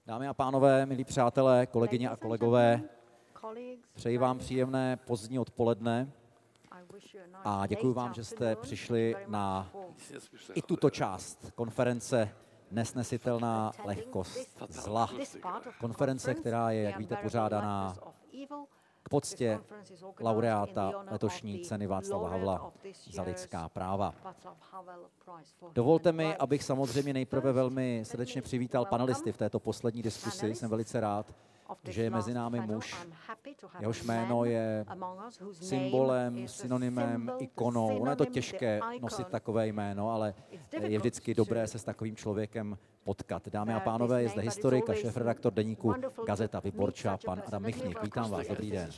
Dámy a pánové, milí přátelé, kolegyně a kolegové, přeji vám příjemné pozdní odpoledne a děkuji vám, že jste přišli na i tuto část konference Nesnesitelná lehkost zla. Konference, která je, jak víte, pořádaná k poctě laureáta letošní ceny Václava Havla za lidská práva. Dovolte mi, abych samozřejmě nejprve velmi srdečně přivítal panelisty v této poslední diskusi. Jsem velice rád, že je mezi námi muž, jehož jméno je symbolem, synonymem, ikonou. Ono je to těžké nosit takové jméno, ale je vždycky dobré se s takovým člověkem potkat. Dámy a pánové, je zde historik a šéfredaktor deníku Gazeta Wyborcza, pan Adam Michnik. Vítám vás, dobrý den.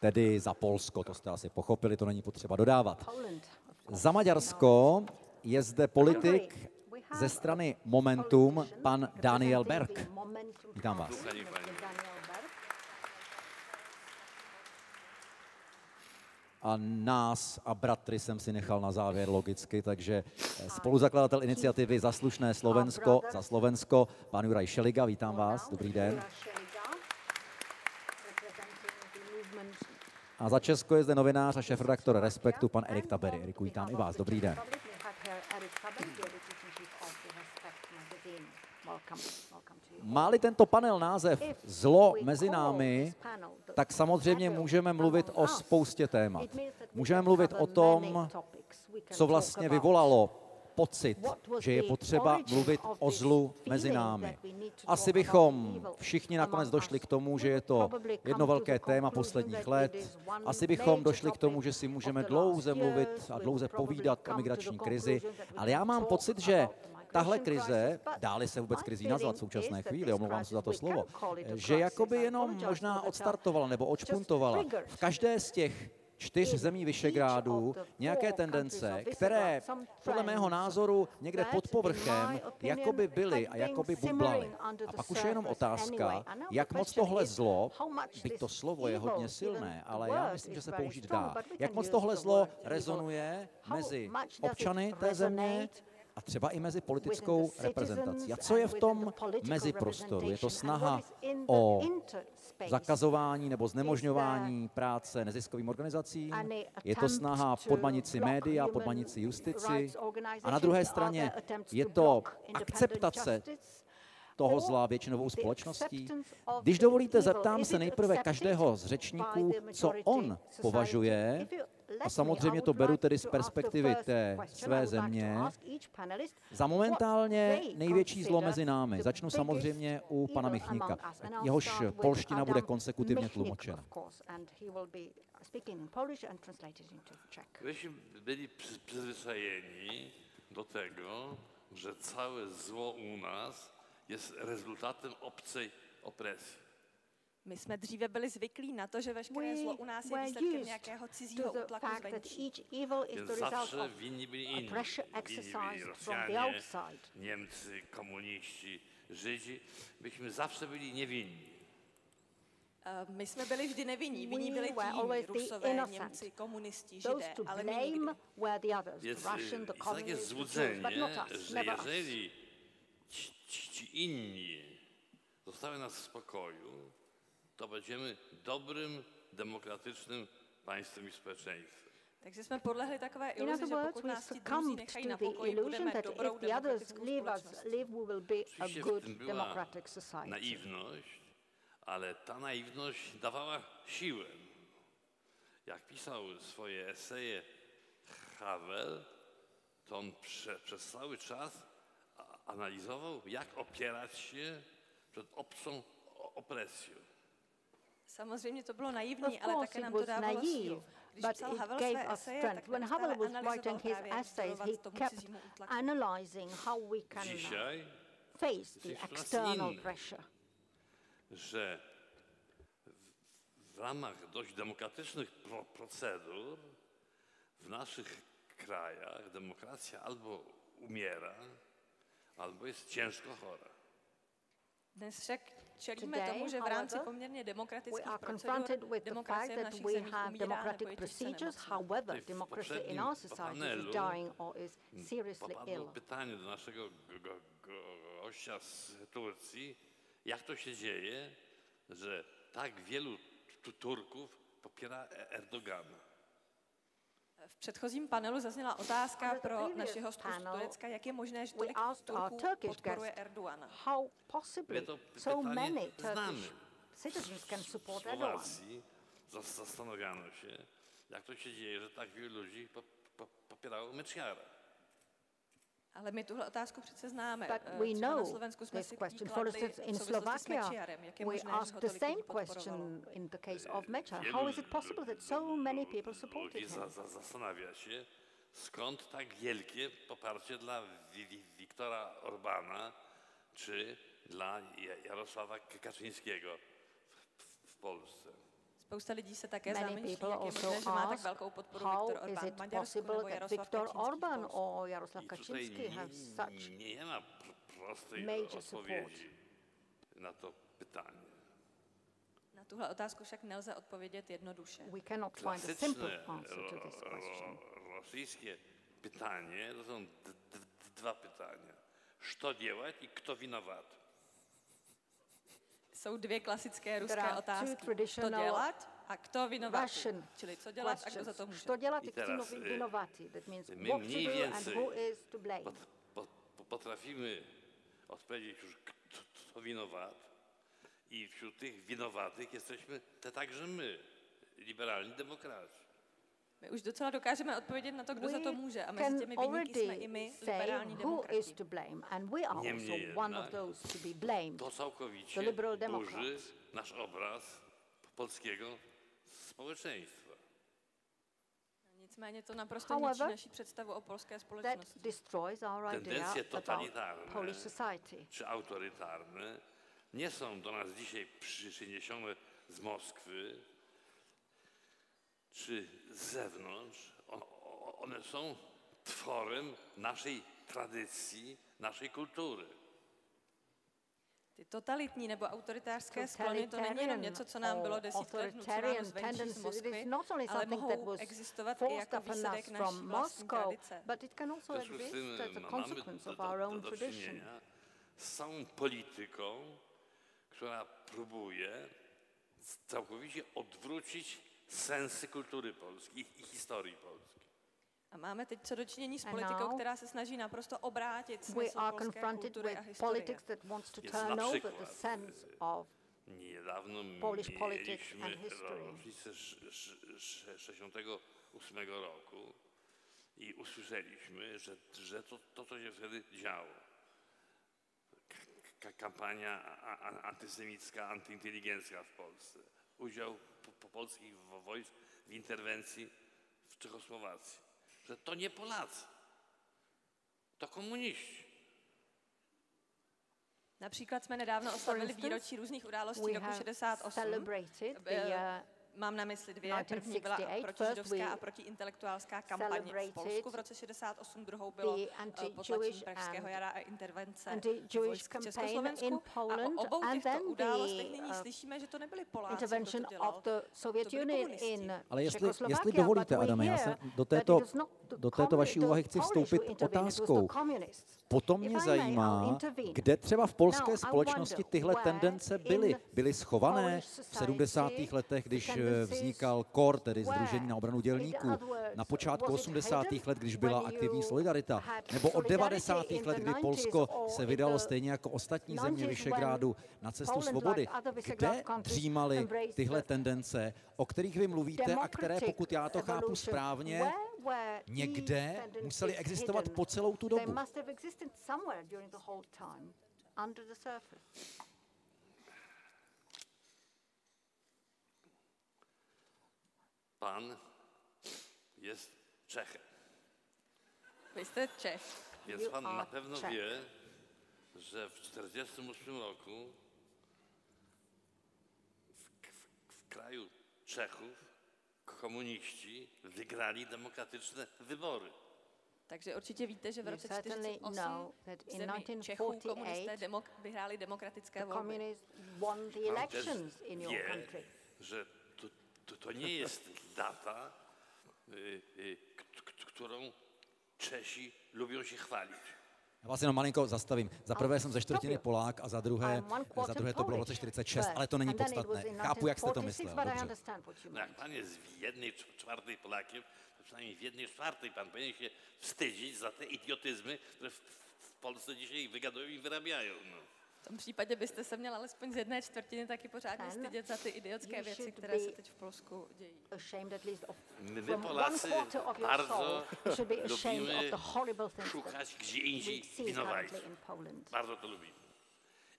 Tedy za Polsko, to jste asi pochopili, to není potřeba dodávat. Za Maďarsko je zde politik ze strany Momentum, pan Dániel Berg. Vítám vás. A nás a bratry jsem si nechal na závěr logicky, takže spoluzakladatel iniciativy Zaslušné Slovensko, za Slovensko, pan Juraj Šeliga, vítám vás, dobrý den. A za Česko je zde novinář a šéfredaktor Respektu, pan Erik Tabery. Eriku, vítám i vás, dobrý den. Má-li tento panel název Zlo mezi námi, tak samozřejmě můžeme mluvit o spoustě témat. Můžeme mluvit o tom, co vlastně vyvolalo pocit, že je potřeba mluvit o zlu mezi námi. Asi bychom všichni nakonec došli k tomu, že je to jedno velké téma posledních let. Asi bychom došli k tomu, že si můžeme dlouze mluvit a dlouze povídat o migrační krizi. Ale já mám pocit, že tahle krize, dáli se vůbec krizí nazvat v současné chvíli, omlouvám se za to slovo, že jakoby jenom možná odstartovala nebo odšpuntovala v každé z těch 4 zemí Visegrádu nějaké tendence, které podle mého názoru někde pod povrchem jakoby byly a jakoby bublaly. A pak už je jenom otázka, jak moc tohle zlo, byť to slovo je hodně silné, ale já myslím, že se použít dá, jak moc tohle zlo rezonuje mezi občany té země a třeba i mezi politickou reprezentací. A co je v tom meziprostoru? Je to snaha o zakazování nebo znemožňování práce neziskovým organizacím? Je to snaha podmanit si média, podmanit si justici? A na druhé straně je to akceptace toho zla většinovou společností? Když dovolíte, zeptám se nejprve každého z řečníků, co on považuje, a samozřejmě to beru tedy z perspektivy té své země, za momentálně největší zlo mezi námi. Začnu samozřejmě u pana Michnika. Jehož polština bude konsekutivně tlumočena. Myśmy byli przyzwyczajeni do tego, że całe zło u nas jest rezultatem obcej opresji. My jsme dříve byli zvyklí na to, že veškeré zlo u nás je výsledkem nějakého cizího útlaku zvenčí. Zawsze winni byli inni. Winni byli Rosjanie, Niemcy, komuniści, Żydzi. Myśmy zawsze byli niewinni. My jsme byli vždy nevinní. Vinní byli ti Rusové, Němci, komunisti, Židé, ale my nikdy. Jest takie złudzenie, że jeżeli ci inni zostawią nas w spokoju, to będziemy dobrym, demokratycznym państwem i społeczeństwem. Takže jsme podlehli takové iluzi, že pokud nás ti druzí nechají na pokoji, budeme dobrou demokratickou společností. Była naiwność, ale ta naiwność dawała siłę. Jak pisał swoje eseje Havel, to on przez cały czas analizował, jak opierać się przed obcą opresją. Samozřejmě to bylo naivní, ale také nám to dávalo sílu. Když psal Havel své eseje, tak neustále analyzoval právě, jak bojovat tomu cizímu útlaku. Dzisiaj face the external pressure. Że w ramach dość demokratycznych procedur w naszych krajach demokracja albo umiera, albo jest ciężko chora. Dnes však čelíme tomu, že v rámci poměrně demokratických procedur demokracie v našich zemích umírá nebo je těžce nemocná. However, democracy in our society is dying or is seriously ill. Pytanie do naszego gościa z Turcji, jak to się dzieje, że tak wielu Turków popiera Erdogana. V předchozím panelu zazněla otázka pro naši hostku z Turecka, jak je možné, že tolik Turků podporuje Erdogana. How possibly so many Turkish citizens can support Erdogan? Zastanawiano się, jak to się dzieje, że tak wielu ludzi popierało Mečiara. Ale my tuhle otázku přece známe. But we know this question. For instance, in Slovakia, we asked the same question in the case of Mečiar. How is it possible that so many people supported him? Zastanawia się, skąd tak wielkie poparcie dla Viktora Orbana czy dla Jarosława Kaczyńskiego w Polsce. Spousta lidí se také zamýšlí, jak je možné, že má tak velkou podporu Viktor Orbán v Maďarsku nebo Jaroslav Orbán or Jaroslav Kaczyński have such nie ma prostej odpowiedzi na to pytanie. Na tuhle otázku však nelze odpovědět jednoduše. We cannot find a simple answer to this question. Rosyjskie pytanie to są dwa pytania. Co dělat i kto winowat? Jsou dvě klasické ruské otázky. Co dělat a kto vinovatý. Čili co dělat a kdo za to může. Co dělat a kdo vinovatý. That means what to do and who is to blame. Potrafimy odpowiedzieć już, kto winowat i wśród tych winowatych jesteśmy także my, liberalni demokraci. My už docela dokážeme odpovědět na to, kdo za to může. A mezi těmi viníky jsme i my, liberální demokrati. To całkowicie burzy nasz obraz polskiego społeczeństwa. Nicméně to naprosto ničí naši představu o polské společnosti. Tendencje totalitarne czy autorytarne nie są do nas dzisiaj przyniesione z Moskwy czy z zewnątrz. One są tworem naszej tradycji, naszej kultury. Ty totalitní nebo autoritářské sklony, to není jenom něco, co nám bylo desítky let vnucováno zvenčí z Moskvy, ale mohou existovat i jako výsledek naší vlastní tradice. Mamy do czynienia z całą polityką, która próbuje całkowicie odwrócić sensy kultury polskiej i historii polskiej. A máme teď co dočinění s politikou, která se snaží naprosto obrátit smysl polské kultury a historie. Niedawno mieliśmy rocznicę 68 roku i usłyszeliśmy, że to co się wtedy działo. Kampania antysemicka, antyinteligencka w Polsce. Udział polskich wojsk w interwencji w Czechosłowacji. Że to nie Polacy, to komuniści. Například jsme nedávno oslavili výročí různých událostí roku 68. Mám na mysli dvě. První byla protižidovská a protiintelektuálská kampaň v Polsku v roce 68, druhou bylo potlačení pražského jara a intervence vojsk v Československu. A o obou těchto událostech nyní slyšíme, že to nebyli Poláci, kdo to dělal. To byli komunisti. Ale jestli dovolíte, Adame, já se do této vaší úvahy chci vstoupit otázkou. Potom mě zajímá, kde třeba v polské společnosti tyhle tendence byly. Byly schované v 70. letech, když vznikal KOR, tedy Sdružení na obranu dělníků, na počátku 80. let, když byla aktivní Solidarita, nebo od 90. let, kdy Polsko se vydalo stejně jako ostatní země Visegrádu na cestu svobody. Kde dřímaly tyhle tendence, o kterých vy mluvíte a které, pokud já to chápu správně, někde museli existovat po celou tu dobu? Pan jest Czechem. Vy jste Čech. Więc pan na pewno wie, że w 1948 roku w kraju Czechów komuniści wygrali demokratyczne wybory. Takže určitě víte, že v roce 1948 v zemi Čechů komunisté vyhráli demokratické volby. Že to nie jest data, którą Češi lubią się chválit. Já vás jenom malinko zastavím. Za prvé jsem ze čtvrtiny Polák a za druhé to bylo v roce 46, ale to není podstatné. Chápu, jak jste to myslel. Dobře. No jak pan jest w 1/4 Polakiem, to przynajmniej w 1/4 pan powinien się wstydzić za te idiotyzmy, które w Polsce dzisiaj wygadują i wyrabiają. No. V tom případě byste se měl alespoň z 1/4 taky pořádně stydět za ty idiotské věci, které se teď v Polsku dějí. My Polacy bardzo lubimy szukać gdzie indziej winowajców. Bardzo to lubimy.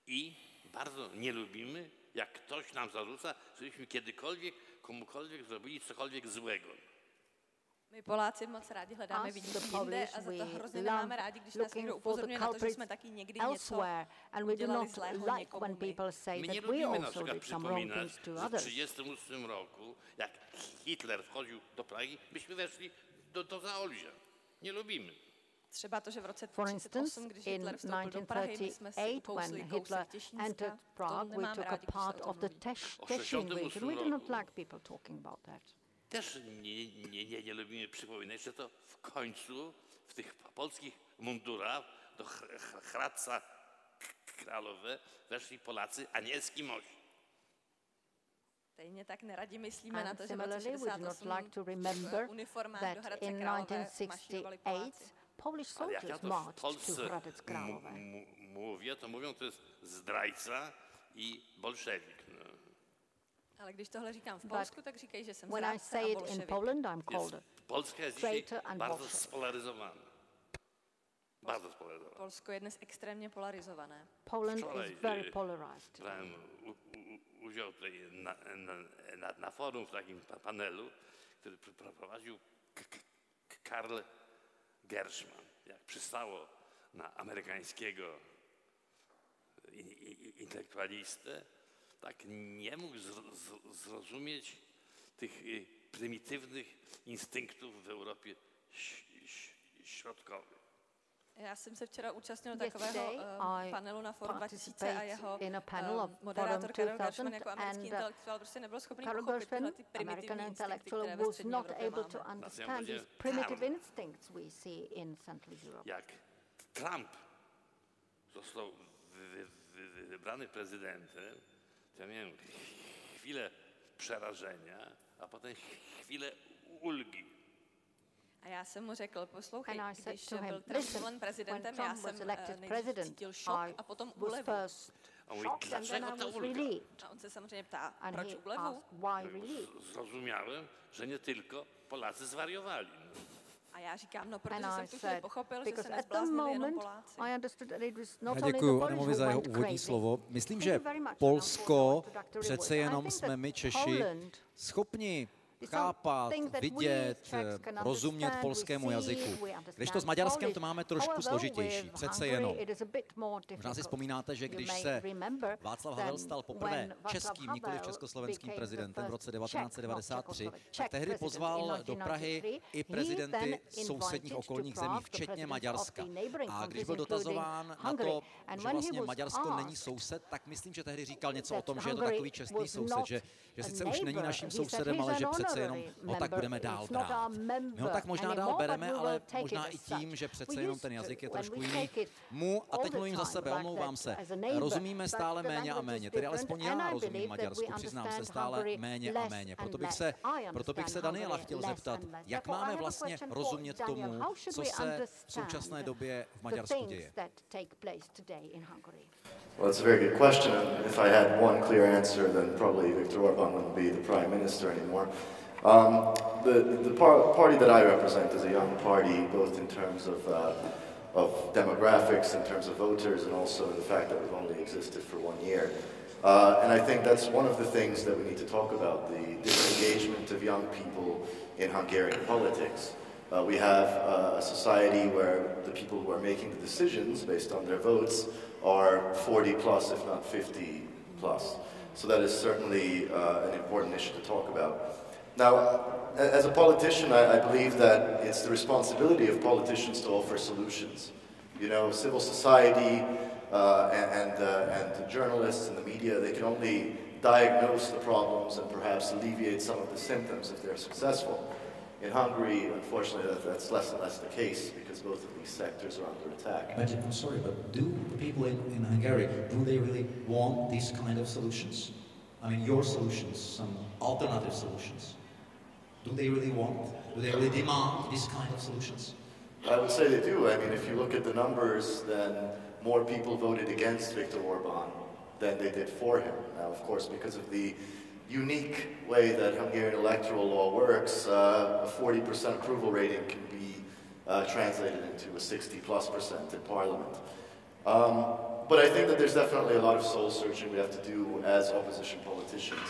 I bardzo nie lubimy, jak ktoś nam zarzuca, żebyśmy kiedykolwiek komukolwiek zrobili cokolwiek złego. My Poláci moc rádi hledáme viníky jinde a za to hrozně nemáme rádi, když nás někdo upozorňuje na to, že jsme taky někdy něco udělali zlého někomu. My nie lubimy na przykład przypominać, że w 1938 roku, jak Hitler wchodził do Pragi, myśmy weszli do Zaolzia. Nie lubimy. Třeba to, že v roce 1938, když Hitler vstoupil do Prahy, my jsme si ukousli kousek Těšínska, to nemáme rádi, když se o tom mluví. Też nie lubimy przypominać, że to w końcu w tych polskich mundurach do Hradca Králové weszli Polacy, a nie Eskimosi. Stejně tak neradi myslíme na to, že v roce 1968 v uniformách do Hradce Králové mašírovali Poláci. Ale jak ja to w Polsce mówię, to mówią, to jest zdrajca i bolszewik. No. Ale když tohle říkám v Polsku, tak říkají, že jsem zrádce a bolševik. Polska jest dzisiaj bardzo spolaryzowana. Bardzo spolaryzowana. Polsko je dnes extrémně polarizované. Poland is very polarized. Brałem udział tutaj na forum w takim panelu, który prowadził Karl Gershman. Jak przystało na amerykańskiego intelektualistę, tak nie mógł zrozumieć tych prymitywnych instynktów w Europie środkowej. Já jsem se včera účastnil takového panelu na Forum 2000 a jeho moderátor Karel Gershman jako americký intelektuál prostě nebyl schopný pochopit tyhle ty primitivní instinkty, které ve střední Evropě máme. Jak Trump został wybrany prezydentem, to ja miałem chwilę przerażenia, a potem chwilę ulgi. A já jsem mu řekl, poslouchej, když byl Trump zvolen prezidentem, já jsem nejdřív cítil šok a potom úlevu. A on mówi, dlaczego ta ulga? A on se samozřejmě ptá, proč úlevu? Zrozumiałem, że nie tylko Polacy zwariowali. A já říkám, no protože jsem tu chvíli pochopil, že se nezbláznili jenom Poláci. Já děkuji Adamovi za jeho úvodní slovo. Myslím, že Polsko, přece jenom jsme my Češi schopni chápat, vidět, rozumět polskému jazyku. Když to s Maďarskem to máme trošku složitější, přece jenom. Možná si vzpomínáte, že když se Václav Havel stal poprvé českým, nikoli československým prezidentem v roce 1993, tak tehdy pozval do Prahy i prezidenty sousedních okolních zemí, včetně Maďarska. A když byl dotazován na to, že vlastně Maďarsko není soused, tak myslím, že tehdy říkal něco o tom, že je to takový čestný soused, že sice už není naším sousedem, ale že přece jenom ho tak budeme dál brát. My ho tak možná dál bereme, ale možná i tím, že přece jenom ten jazyk je trošku jiný. A teď mluvím za sebe, omlouvám se, rozumíme stále méně a méně, tedy alespoň já rozumím Maďarsku, přiznám se stále méně a méně. Proto bych se Daniela chtěl zeptat, jak máme vlastně rozumět tomu, co se v současné době v Maďarsku děje. Well, it's a very good question, and if I had one clear answer, then probably Viktor Orbán wouldn't be the prime minister anymore. The party that I represent is a young party, both in terms of demographics, in terms of voters, and also the fact that we've only existed for 1 year. And I think that's one of the things that we need to talk about, the disengagement of young people in Hungarian politics. We have a society where the people who are making the decisions based on their votes are 40 plus, if not 50 plus. So that is certainly an important issue to talk about. Now, as a politician, I believe that it's the responsibility of politicians to offer solutions. You know, civil society and journalists and the media, they can only diagnose the problems and perhaps alleviate some of the symptoms if they're successful. In Hungary, unfortunately, that's less and less the case because both of these sectors are under attack. But I'm sorry, but do the people in Hungary, do they really want these kind of solutions? I mean, your solutions, some alternative solutions. Do they really want, do they really demand these kind of solutions? I would say they do. I mean, if you look at the numbers, then more people voted against Viktor Orbán than they did for him. Now, of course, because of the unique way that Hungarian electoral law works, a 40% approval rating can be translated into a 60+% in parliament. But I think that there's definitely a lot of soul searching we have to do as opposition politicians.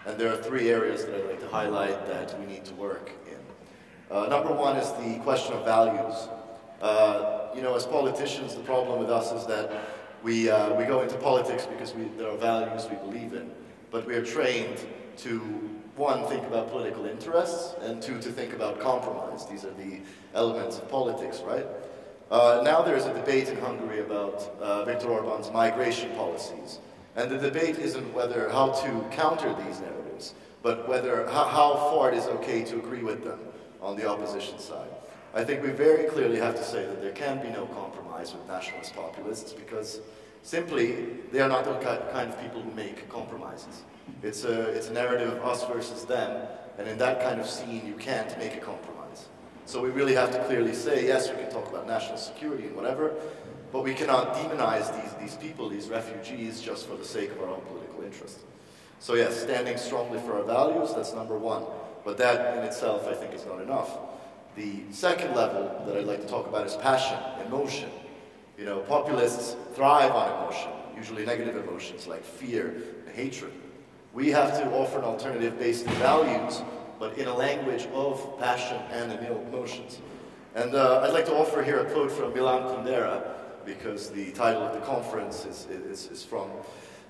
And there are three areas that I'd like to highlight that we need to work in. Number one is the question of values. You know, as politicians, the problem with us is that we go into politics because there are values we believe in. But we are trained to, one, think about political interests, and two, to think about compromise. These are the elements of politics, right? Now there is a debate in Hungary about Viktor Orbán's migration policies. And the debate isn't whether how to counter these narratives, but whether how far it is okay to agree with them on the opposition side. I think we very clearly have to say that there can be no compromise with nationalist populists because simply, they are not the kind of people who make compromises. It's a narrative of us versus them, and in that kind of scene, you can't make a compromise. So we really have to clearly say, yes, we can talk about national security and whatever, but we cannot demonize these people, these refugees, just for the sake of our own political interest. So yes, standing strongly for our values, that's number one. But that in itself, I think, is not enough. The second level that I'd like to talk about is passion, emotion. You know, populists thrive on emotion, usually negative emotions like fear and hatred. We have to offer an alternative based in values, but in a language of passion and emotions. And I'd like to offer here a quote from Milan Kundera, because the title of the conference is from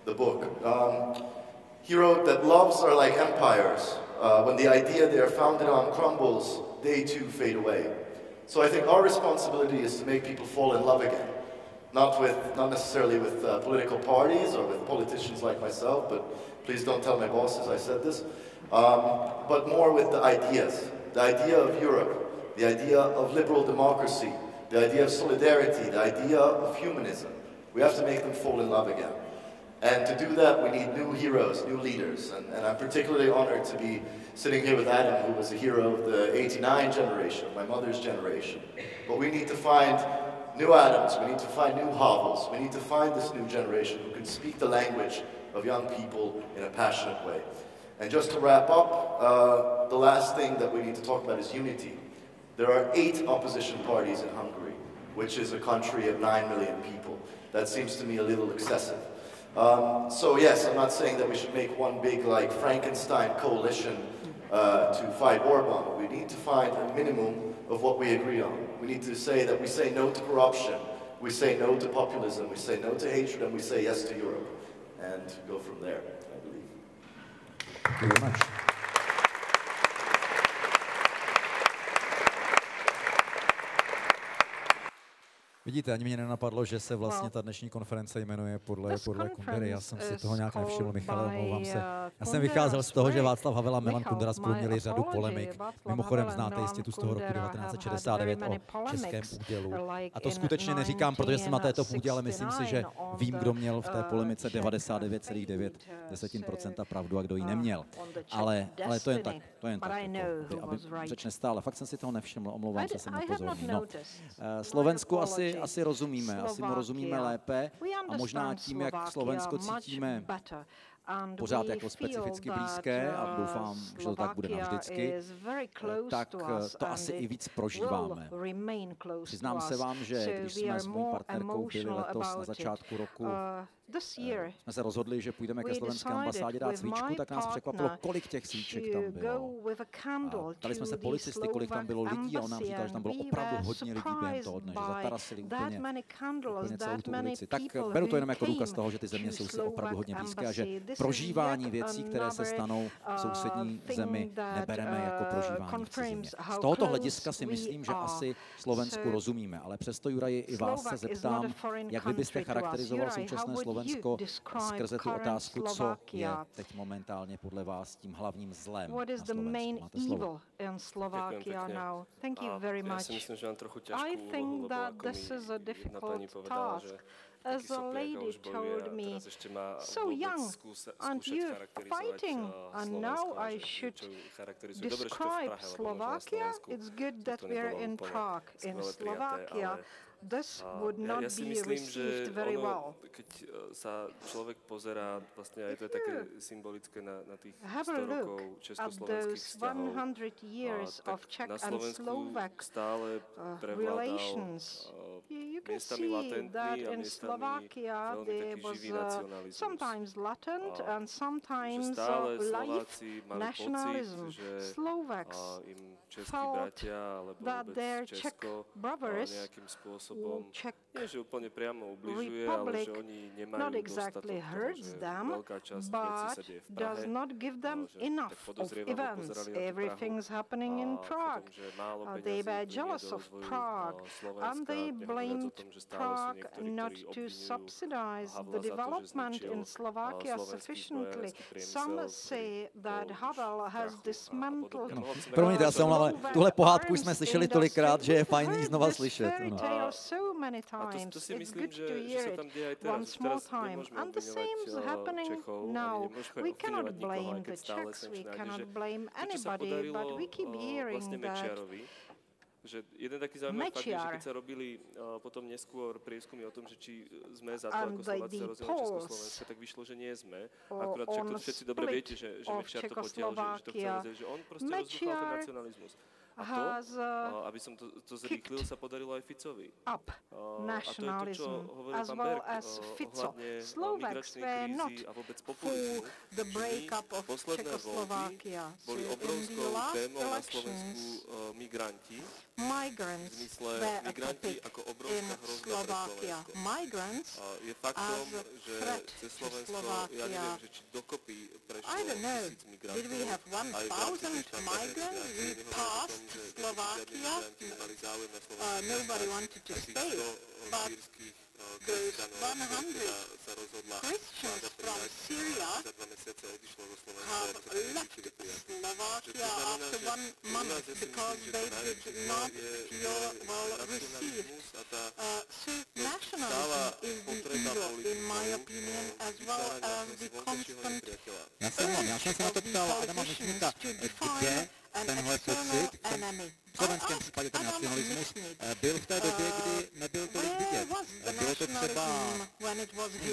the book. He wrote that loves are like empires. When the idea they are founded on crumbles, they too fade away. So I think our responsibility is to make people fall in love again. Not necessarily with political parties or with politicians like myself, but please don't tell my bosses I said this, but more with the ideas. The idea of Europe, the idea of liberal democracy, the idea of solidarity, the idea of humanism. We have to make them fall in love again. And to do that, we need new heroes, new leaders. And I'm particularly honored to be sitting here with Adam, who was a hero of the '89 generation, my mother's generation. But we need to find new Adams, we need to find new Havels, we need to find this new generation who can speak the language of young people in a passionate way. And just to wrap up, the last thing that we need to talk about is unity. There are 8 opposition parties in Hungary, which is a country of 9 million people. That seems to me a little excessive. So yes, I'm not saying that we should make one big, like, Frankenstein coalition to fight Orbán, but we need to find a minimum of what we agree on. We need to say that we say no to corruption, we say no to populism, we say no to hatred, and we say yes to Europe. And go from there, I believe. Thank you very much. Vidíte, ani mě nenapadlo, že se vlastně ta dnešní konference jmenuje podle Kundery. Já jsem si toho nějak nevšiml, Michale, omlouvám se. Já jsem vycházel z toho, že Václav Havel a Milan Kundera spolu měli řadu polemik. Mimochodem znáte jistě tu z toho roku 1969 o českém údělu. A to skutečně neříkám, protože jsem na této půdě, ale myslím si, že vím, kdo měl v té polemice 99,9% pravdu a kdo ji neměl. Ale to jen tak, aby řeč nestála. Fakt jsem si toho nevšiml, omlouvám se, jsem nepozorný. No. Slovensku asi rozumíme, asi mu rozumíme lépe a možná tím, jak Slovensko cítíme pořád jako specificky blízké a doufám, že to tak bude navždycky, tak to asi i víc prožíváme. Přiznám se vám, že když jsme s mojí partnerkou byli letos na začátku roku, jsme se rozhodli, že půjdeme ke slovenské ambasádě dát svíčku, tak nás překvapilo, kolik těch svíček tam bylo. A ptali jsme se policisty, kolik tam bylo lidí a on nám říkal, že tam bylo opravdu hodně lidí během toho dne, že zatarasili úplně celou tu ulici. Tak beru to jenom jako důkaz toho, že ty země jsou si opravdu hodně blízké a že prožívání věcí, které se stanou v sousední zemi, nebereme jako prožívání v cizině. Z tohoto hlediska si myslím, že asi Slovensku rozumíme, ale přesto, Juraji, i vás se zeptám, jak vy byste charakterizoval současné Slovensko skrze tu otázku, co je teď momentálně podle vás tím hlavním zlem na Slovensku. Máte slovo. Slovakia now. Thank you very much. Já si myslím, že mám trochu těžkou I think úlohu, that lebo this is a difficult povedala, task. As a lady told me, so young, aren't you fighting? And now I should describe Slovakia. It's good that we are in Prague, in Slovakia. This would not be received very well. Keď sa človek pozerá, vlastne aj to je také symbolické na tých 100 rokov československých vzťahov, tak na Slovensku stále prevládal miestami latentný a miestami veľmi taký živý nacionalizmus. Sometimes latent and sometimes live nationalism. Slovaks felt that their Czech brothers, Czech Republic not exactly hurts them, but does not give them enough of events. Everything's happening in Prague. They were jealous of Prague, and they blamed Prague not to subsidize the development in Slovakia sufficiently. Some say that Havel has dismantled. Promiňte, já se omlouvám, tuhle pohádku jsme slyšeli tolikrát, že je fajn ji znova slyšet. So many times. It's good to hear it once more time. And the same is happening now. We cannot blame the Czechs, we cannot blame anybody, but we keep hearing that že jeden taký zaujímavý fakt je, že keď sa robili potom neskôr prieskumy o tom, že či sme za to, ako Slováci sa rozdielili Československo, tak vyšlo, že nie sme. Akurát všetci dobre viete, že Mečiar to potiaľ, že to chcel rozdieliť, že on proste rozduchal ten nacionalizmus. A to, aby som to zrýchlil, sa podarilo aj Ficovi. A to je to, čo hovoril pán Berg ohľadne migračnej krízy a vôbec populizmu. Posledné voľby boli obrovskou témou na Slovensku migranti. V zmysle migranti ako obrovská hrozba pre Slovensko. Je faktom, že cez Slovensko, ja neviem, že či dokopy prešlo 1000 migrantov. Slovakia, nobody wanted to stay, but those 100 Christians from Syria have left Slovakia after 1 month because they did not feel well received. So nationalism is the evil, in my opinion, as well as the constant Já jsem se na to ptal Adama Michnika, kde tenhle pocit, v slovenském případě ten nacionalismus, byl v té době, kdy nebyl tolik vidět. Bylo to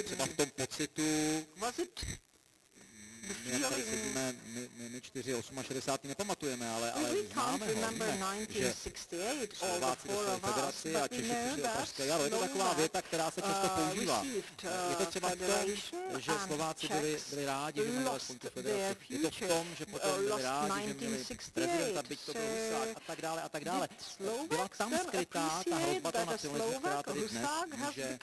třeba v tom pocitu, jak tady sedíme, my 68 nepamatujeme, ale známe ho, že Slováci dostali federaci a Češi přišli o Pražské jaro. Je to taková věta, která se často používá. Je to třeba v tom, že Slováci byli rádi, že měli alespoň tu federaci. Je to v tom, že potom byli rádi, že měli prezidenta, byť to byl Husák a tak dále a tak dále. Byla tam skrytá ta hrozba toho nacionalismu, která tady dnes může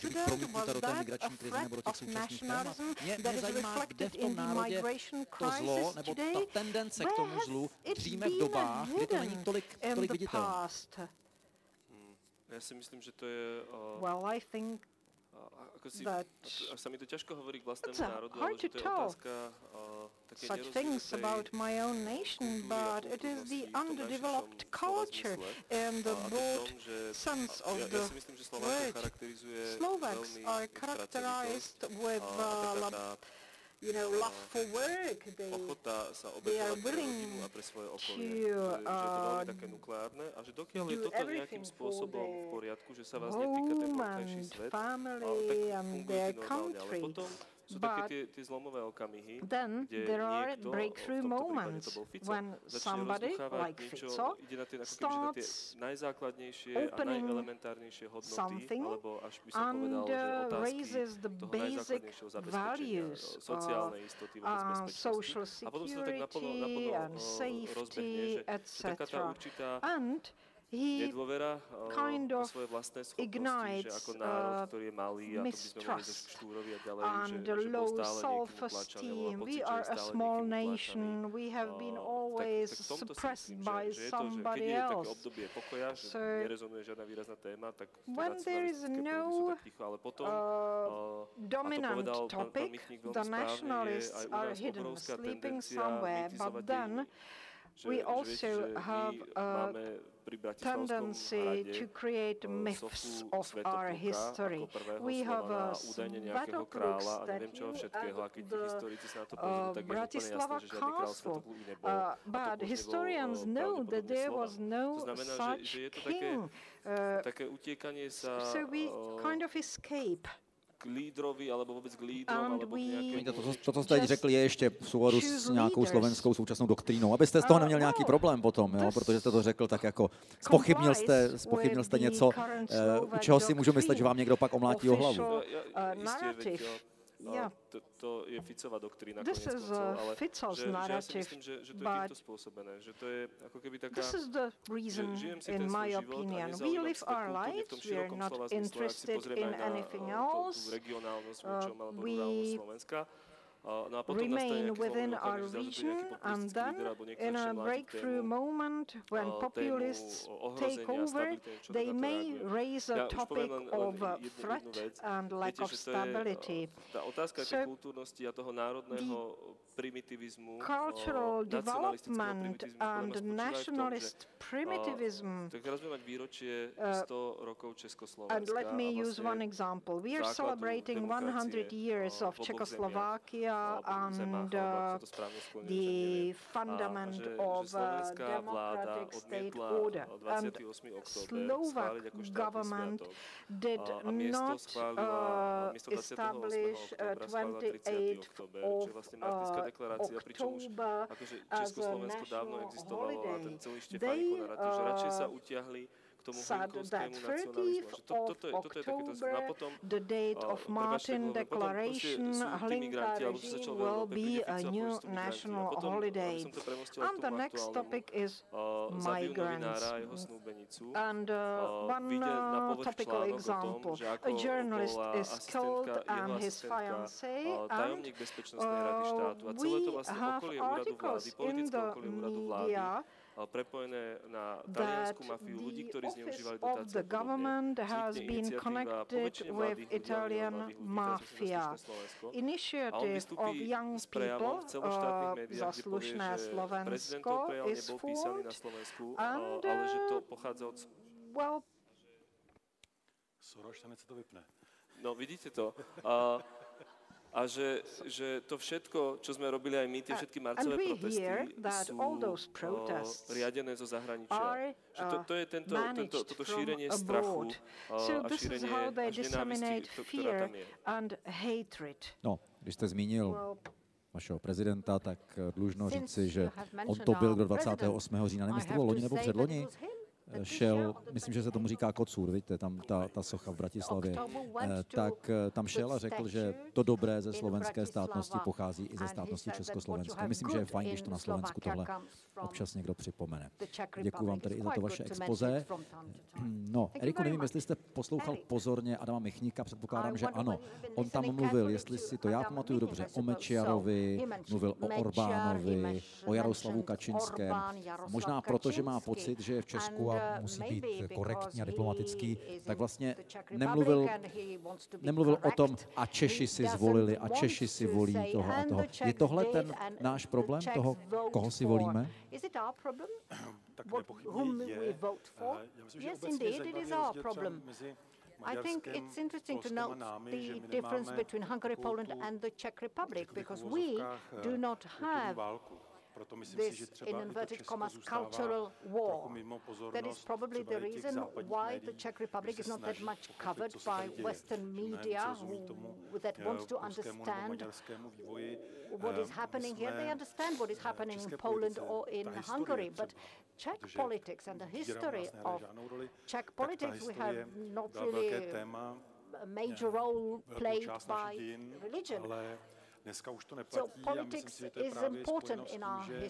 být promítnuta do té migrační krize nebo do těch současných témat. Mě zajímá, kde v tom národě to zlo, nebo ta tendence k tomu zlu dříme v dobách, kdy to není tolik viditelné. Ja si myslím, že to je... Až sa mi to ťažko hovorí k vlastnému národu, ale že to je otázka také such things about my own nation, but it is the underdeveloped culture and the broad sense of the word. Slovaks are characterized with love for work. They are willing to do everything for their home and family and their country. But then there are breakthrough moments when somebody like Fico starts opening something and raises the basic values of social security and safety, etc. And nedôvera v svoje vlastné schopnosti, že ako národ, ktorý je malý a to by sme mohli zo štúrovi a ďalej, že bol stále niekým utlačaný, alebo pocit, že je stále niekým utlačaný. Tak v tomto si myslím, že je to, že keď je také obdobie pokoja, že nerezonuje žiadna výrazná téma, tak tie nacionalistické prúdy sú tak ticho, ale potom, a to povedal pán Michnik veľmi správne, je aj u nás obrovská tendencia mitizovať we also have a tendency to create myths of our history. We have a Svatopluк statue at the Bratislava Castle, but historians know that there was no such king. So we kind of escape. K lídrovi, alebo vôbec k lídrom, alebo k nejakému... To, co jste teď řekli, je ještě v súladu s nějakou slovenskou současnou doktrínou. Abyste z toho neměl nějaký problém potom, jo? Protože jste to řekl tak jako spochybnil jste něco, u čeho si můžu myslet, že vám někdo pak omlátí o hlavu. To je Ficová doktrína konec koncov, ale že ja si myslím, že to je týmto spôsobené, že to je ako keby taká, že žijem si ten svoj život a nezaujímam sa tak kultúrne v tom širokom slova zmysle, ak si pozrieme aj na tú regionálnosť vočom alebo rurálnosť Slovenska. No a potom remain within our region, and then in a breakthrough moment when populists take over, they may raise a topic of threat and lack of stability. So cultural development and nationalist primitivism. And let me use one example. We are celebrating 100 years of Czechoslovakia and the fundament of democratic state order. And Slovak government did not establish 28th of October as a national holiday. They said that 30th of October, the date of Martin Declaration, Hlinka regime will be a new national holiday. And the next topic is migrants. And one topical example, a journalist is killed and his fiancée, and we have articles in the media prepojené na taliansku mafiu, ľudí, ktorí zneužívali dotácie a government has been connected with Italian mafia. Initiative of young people, Zaslušné Slovensko, is formed, and well, Soros, tam to vypne. No, vidíte to. A že to všetko, čo sme robili aj my, tie všetky marcové protesty sú riadené zo zahraničia. Že to je toto šírenie strachu a šírenie až nenávisti, ktorá tam je. No, když jste zmínil vašeho prezidenta, tak dlužno říci, že on to byl do 28. října, nevím, jestli to bylo loni nebo předloni, šel, myslím, že se tomu říká Kocůr, vidíte, tam ta socha v Bratislavě, tak tam šel a řekl, že to dobré ze slovenské státnosti pochází i ze státnosti Československé. Myslím, že je fajn, když to na Slovensku tohle občas někdo připomene. Děkuji vám tedy i za to vaše expoze. No, Eriku, nevím, jestli jste poslouchal pozorně Adama Michnika, předpokládám, že ano. On tam mluvil, jestli si to já pamatuju dobře, o Mečiarovi, mluvil o Orbánovi, o Jaroslavu Kačinském. Možná proto, že má pocit, že je v Česku a musí být korektní a diplomatický, tak vlastně nemluvil o tom, a Češi si zvolili, a Češi si volí toho a toho. Je tohle ten náš problém, toho, koho si volíme? Yes, indeed, it is our problem. I think it's interesting to note the difference between Hungary, Poland and the Czech Republic, because we do not have this, in inverted commas, cultural war. That is probably the reason why the Czech Republic is not that much covered by Western media that wants to understand what is happening here. They understand what is happening in Poland or in Hungary, but Czech politics and the history of Czech politics, we have not really a major role played by religion. dneska už to So neplatí a myslím si, že to je právě spojeno s tím, že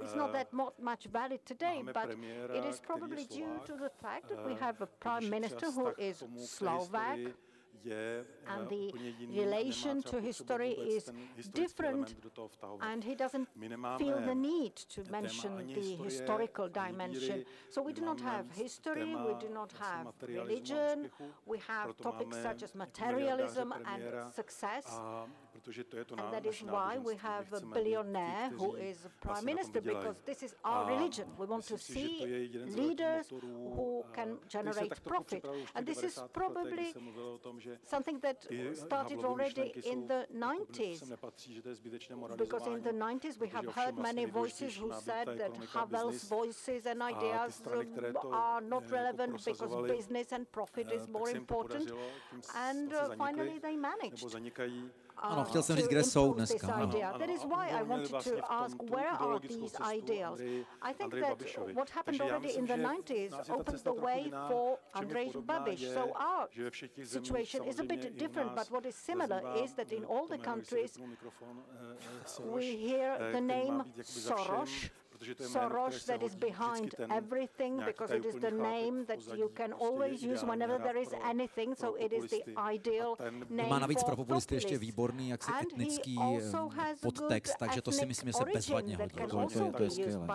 it's not that much valid today, but it is probably due to the fact that we have a prime minister who is Slovak, and the relation to history is different, and he doesn't feel the need to mention the historical dimension. So we do not have history, we do not have religion, we have topics such as materialism and success, and that is why we have a billionaire who is prime minister, because this is our religion. We want to see leaders who can generate profit, and this is probably something that started already in the 90s, because in the 90s we have heard many voices who said that Havel's voices and ideas are not relevant because business and profit is more important, and finally they managed. Ano, chtěl jsem říct, kde jsou dneska. That is why I wanted to ask, where are these ideals? I think that what happened already in the 90s opened the way for Andrej Babiš. So our situation is a bit different, but what is similar is that in all the countries we hear the name Soros, that is behind everything, because it is the name that you can always use whenever there is anything, so it is the ideal name Má navíc pro for populisty ještě výborný jaksi etnický podtext, takže to si myslím, že se bezvadně hodí. To je skvělé.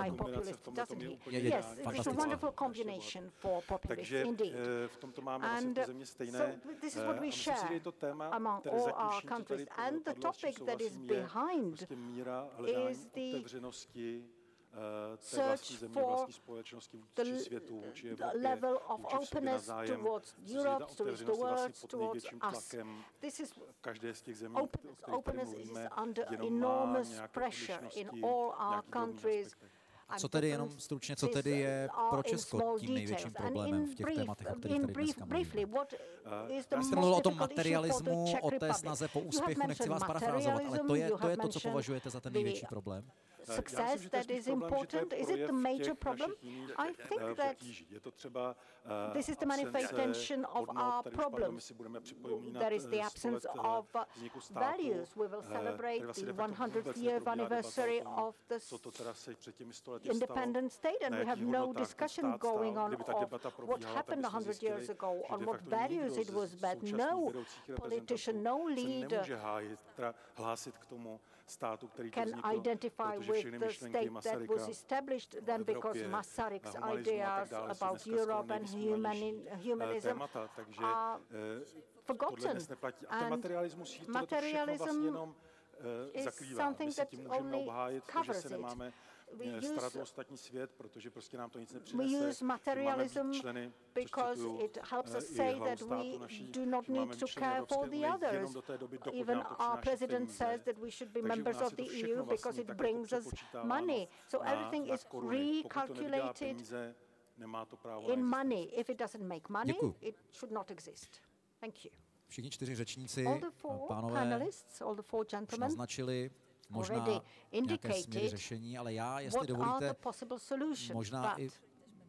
Yes, it's a wonderful combination for populists, indeed. And so this is what we share among all our countries, and the topic that is behind is the search for the level of openness towards Europe, towards the world, towards us. This is openness is under enormous pressure in all our countries. Co tedy, jenom stručně, co tedy je pro Česko tím největším problémem v těch tématech, o kterých tady dneska mluvíme? Já jsem mluvil o tom materialismu, o té snaze po úspěchu, nechci vás parafrázovat, ale to je to, co považujete za ten největší problém? Success that is important, is it the major problem? I think that this is the manifestation of our problem. There is the absence of values. We will celebrate the 100th year anniversary of the independent state, and we have no discussion going on of what happened 100 years ago, on what values it was, but no politician, no leader can identify with the state that was established then, because Masaryk's ideas about Europe and humanism are forgotten. And materialism is something that only covers it. We use materialism because it helps us say that we do not need to care for the others. Even our president says that we should be members of the EU because it brings us money. So everything is recalculated in money. If it doesn't make money, it should not exist. Thank you. Všichni čtyři řečníci, pánové, panelists, all the four gentlemen, naznačili možná nějaké směry řešení, ale já, jestli dovolíte, možná i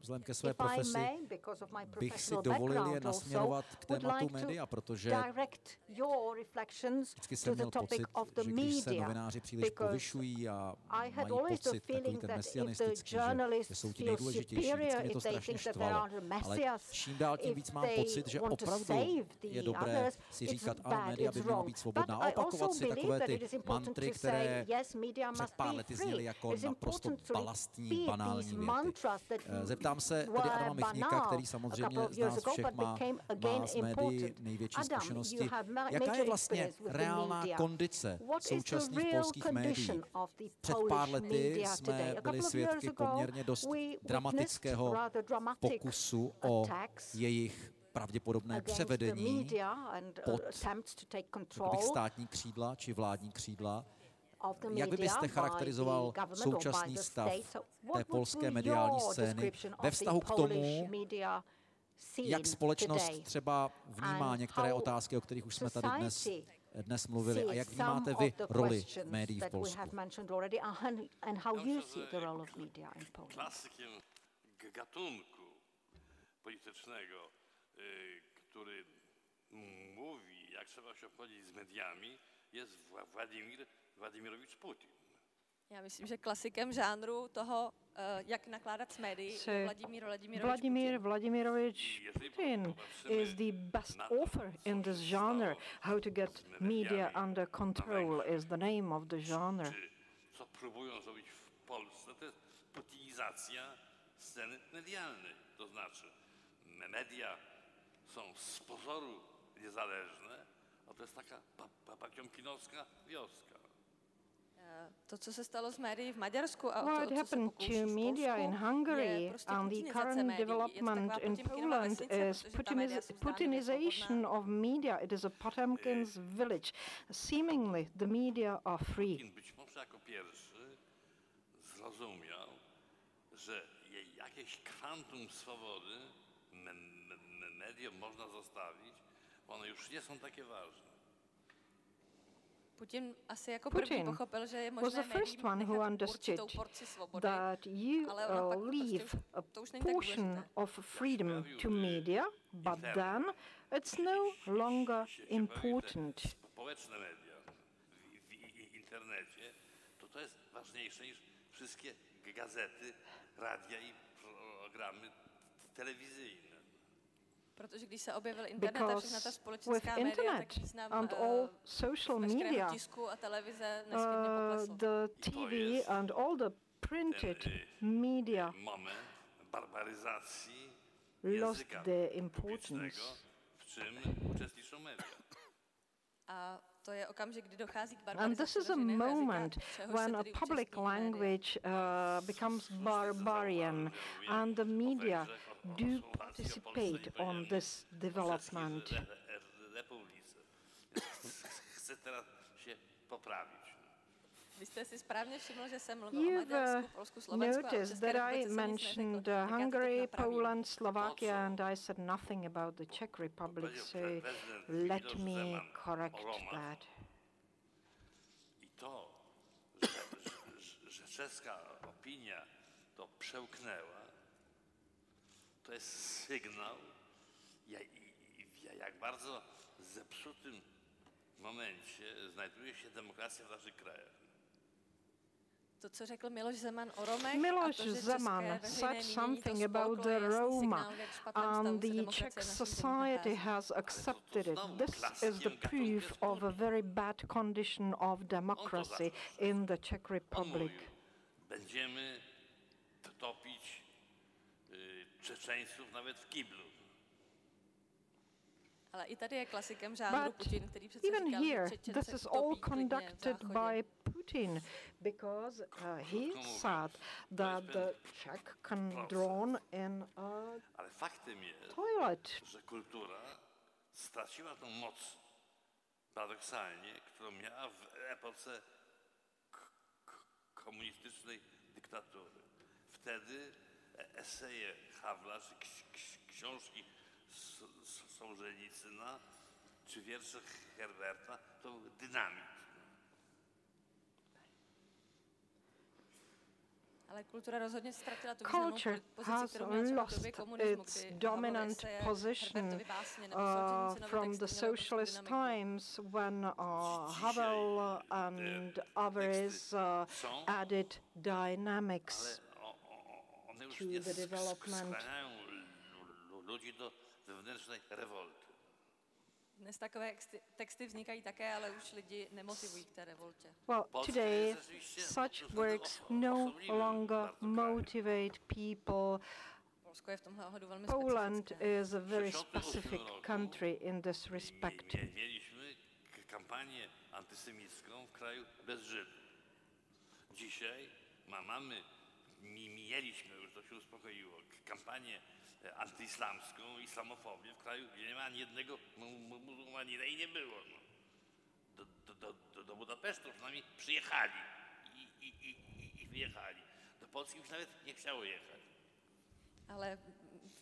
vzhledem ke své profesi, bych si dovolil je nasměrovat k tématu média, protože vždycky jsem měl pocit, že když se novináři příliš povyšují a mají pocit takový ten mesianistický, že jsou ti nejdůležitější, vždycky mě to strašně štvalo. Ale čím dál tím víc mám pocit, že opravdu je dobré si říkat, a média by mělo být svobodná, a opakovat si takové ty mantry, které před pár lety zněly jako naprosto balastní, banální věty. Zeptám se tedy Adama Michnika, který samozřejmě z nás všech má z médií největší zkušenosti. Jaká je vlastně reálná kondice současných polských médií? Před pár lety jsme byli svědky poměrně dost dramatického pokusu o jejich pravděpodobné převedení pod státní křídla či vládní křídla. Jak byste charakterizoval současný stav té polské mediální scény ve vztahu k tomu, jak společnost třeba vnímá některé otázky, o kterých už jsme tady dnes mluvili, a jak vnímáte vy roli médií v Polsku? Klasikiem gatunku politycznego, który mówi, jak trzeba się obchodzić z mediami, jest Władimir Władimirowicz Putin. Já myslím, že klasikem žánru toho, jak nakládat s médií, je Vladimir Vladimirovich Putin is the best author in this genre. How to get media under control is the name of the genre. Co próbują zrobić w Polsce, to jest putinizacja sceny medialnej. To znaczy, media są z pozoru niezależne, a to jest taka paciąkinowska wioska. To, co se stalo s médií v Maďarsku a What happened to media in Hungary and the current development in Poland is Putinization of media. It is a Potemkin's village. Seemingly, the media are free. Putin być może jako pierwszy zrozumiał, że jakieś kwantum swobody mediom można zostawić, bo one już nie są takie ważne. Putin asi jako první pochopil, že je možné médiím nechat určitou porci svobody, ale leave a portion of freedom to media, but then it's no longer important. Społeczne media w internecie to jest ważniejsze niż wszystkie gazety, radia i programy telewizyjne. Protože když se objevil internet a všechna ta společenská média, tak význam media, tisku a televize nesmírně poklesl. The TV and all the printed media lost their importance. V čem účastničou média. A to je okamžik, kdy dochází k and this is a moment when a public language becomes barbarian, and the media do participate on this development. You've noticed that I mentioned Hungary, Poland, Slovakia, and I said nothing about the Czech Republic, so let me correct that. I to, że czeska opinia to przełknęła, to jest sygnał, jak bardzo zepsutym momencie znajduje się demokracja w naszych krajach. To, co řekl Miloš Zeman o Romech, Miloš Zeman said something about the Roma, and the Czech society has accepted it. This is the proof of a very bad condition of democracy in the Czech Republic. Będziemy topić Czeczeńców nawet w kiblu. Ale i tady je klasikem žánru Putin, který přece even říkal, here, že this is all conducted by Putin, because he said that the Czech can drown in a Ale faktem jest, toilet. że kultura straciła tą moc, paradoksalnie, którą miała w epoce komunistycznej dyktatury. Wtedy eseje Havla, czy książki Solżenicyna, czy wiersze Herberta, to był dynamit. Culture has lost its dominant position from the socialist times when Havel and others added dynamics to the development. Ludzi do wewnętrznej rewolty. Dnes takové texty vznikají také, ale už lidi nemotivují k té revoltě. Well, today such works no longer motivate people. Poland is a very specific country in this respect. Mieliśmy kampanię antysemicką w kraju bez Żydów. Dzisiaj mieliśmy, już to się uspokoiło, kampanię antyislamską, islamofobię w kraju, gdzie nie ma ani jednego muzułmanina i nie było. No. Do Budapesztu przynajmniej przyjechali i wyjechali. Do Polski już nawet nie chciało jechać. Ale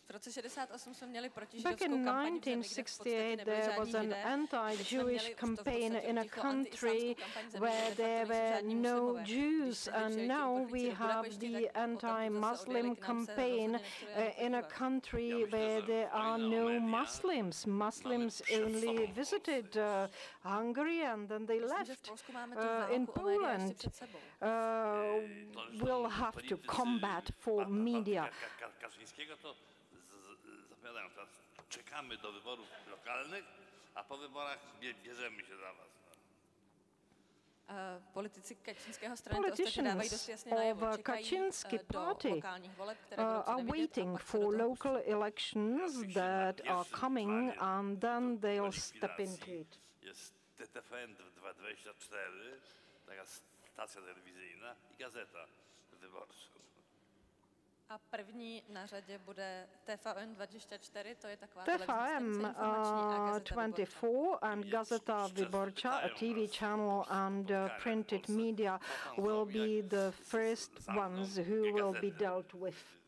V roce 68 jsme měli Back in 1968, there was an anti-Jewish campaign in a country where there were no Jews, and now we have the anti-Muslim campaign in a country where there are no Muslims. Muslims only visited Hungary and then they left. In Poland, we'll have to combat for media. Czekamy do wyborów lokalnych, a po wyborach bierzemy się za was. Politicians of Kaczynski party are waiting for local elections that are coming and then they'll step into it. Jest TTVN 24, taka stacja telewizyjna i Gazeta Wyborcza. A první na řadě bude TVN 24, to je taková TVN 24 and Gazeta Wyborcza, a TV channel and printed media, will be the first ones who will be dealt with.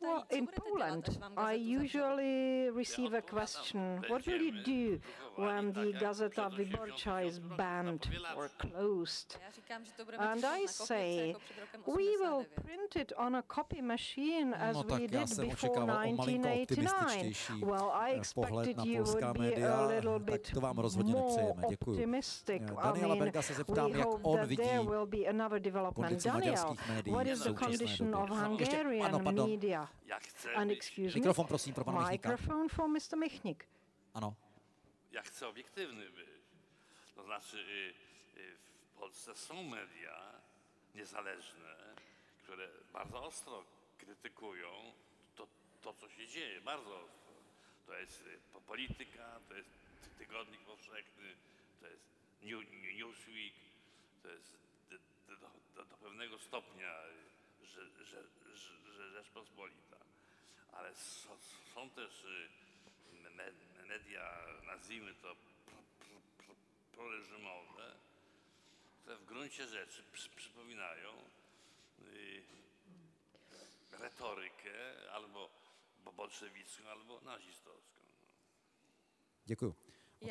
Well, in Poland, I usually receive a question, what will you do when the Gazeta Wyborcza is banned or closed? And I say, we will print it on a copy machine as we did before 1989. Well, I expected you would be a little bit more optimistic. I mean, we hope that there will be another development. Daniel, what is the condition of Hungarian media? And excuse me, mikrofon prosím pro pana Michnika. Microphone for Mr. Michnik. Ano. Ja chcę obiektywny być. To znaczy w Polsce są media niezależne, które bardzo ostro krytykują to co się dzieje, bardzo ostro. To jest polityka, to jest Tygodnik Powszechny, to jest Newsweek, to jest do pewnego stopnia Rzeczpospolita. Ale są też media, nazwijmy to proreżimowe, które w gruncie rzeczy przypominają retorykę albo bolszewicką, albo nazistowską. Děkuju. I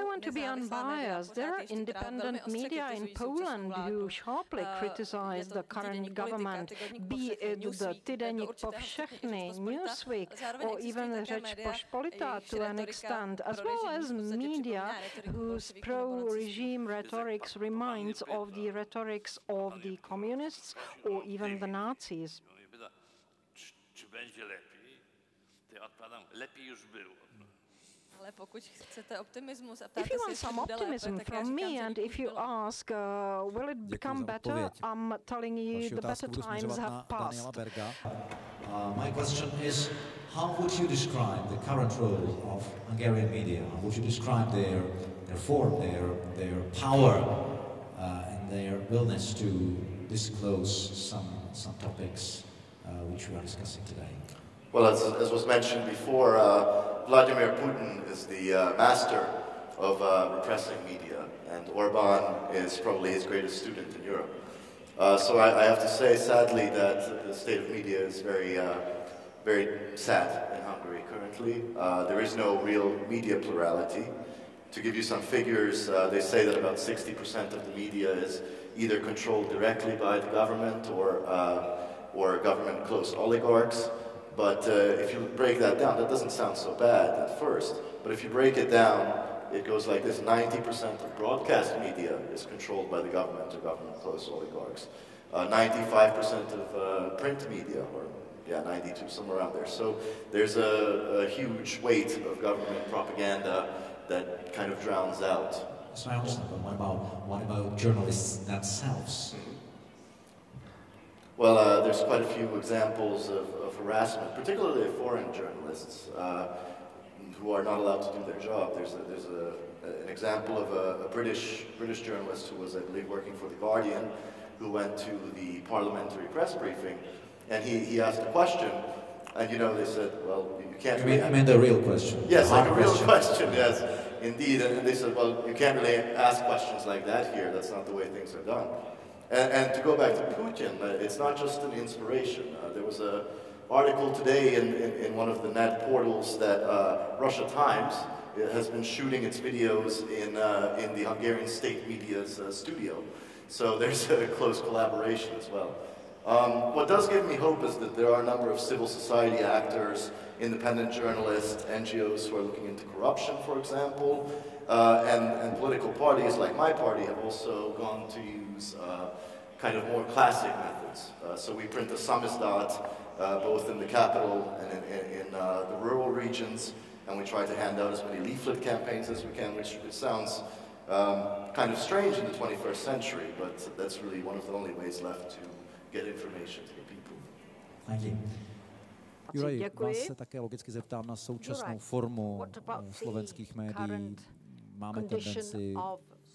want to be unbiased. There are independent media in Poland who sharply criticize the current government, be it the Tydeník Powszechny, Newsweek, or even Rzeczpospolita to an extent, as well as media whose pro-regime rhetorics reminds of the rhetorics of the communists or even the Nazis. Czy będzie lepiej? To ja odpowiadam, lepiej już było. If you want some optimism from me, and if you ask, will it become better, I'm telling you the better times have passed. My question is, how would you describe the current role of Hungarian media? How would you describe their form, their power, and their willingness to disclose some topics which we are discussing today? Well, as was mentioned before, Vladimir Putin is the master of repressing media, and Orban is probably his greatest student in Europe. So I have to say, sadly, that the state of media is very sad in Hungary currently. There is no real media plurality. To give you some figures, they say that about 60% of the media is either controlled directly by the government or government-close oligarchs. But if you break that down, that doesn't sound so bad at first. But if you break it down, it goes like this. 90% of broadcast media is controlled by the government or government-close oligarchs. 95% of print media, or 92, somewhere around there. So there's a huge weight of government propaganda that kind of drowns out. So I understand, but what about journalists themselves? Well, there's quite a few examples of harassment, particularly foreign journalists who are not allowed to do their job. There's an example of a British journalist who was, I believe, working for The Guardian, who went to the parliamentary press briefing, and he asked a question, and they said, well, you can't really... I mean the real question. Yes, like a real question, yes, indeed. And they said, well, you can't really ask questions like that here. That's not the way things are done. And to go back to Putin, it's not just an inspiration. There was an article today in one of the net portals that Russia Times has been shooting its videos in the Hungarian state media's studio. So there's a close collaboration as well. What does give me hope is that there are a number of civil society actors, independent journalists, NGOs who are looking into corruption, for example, and political parties like my party have also gone to use kind of more classic methods. So we print a samizdat both in the capital and in the rural regions, and we try to hand out as many leaflet campaigns as we can, which sounds kind of strange in the 21st century, but that's really one of the only ways left to get information to the people. Thank you. Juraj, vás se také logicky zeptám na současnou formu slovenských médií. Máme tendenci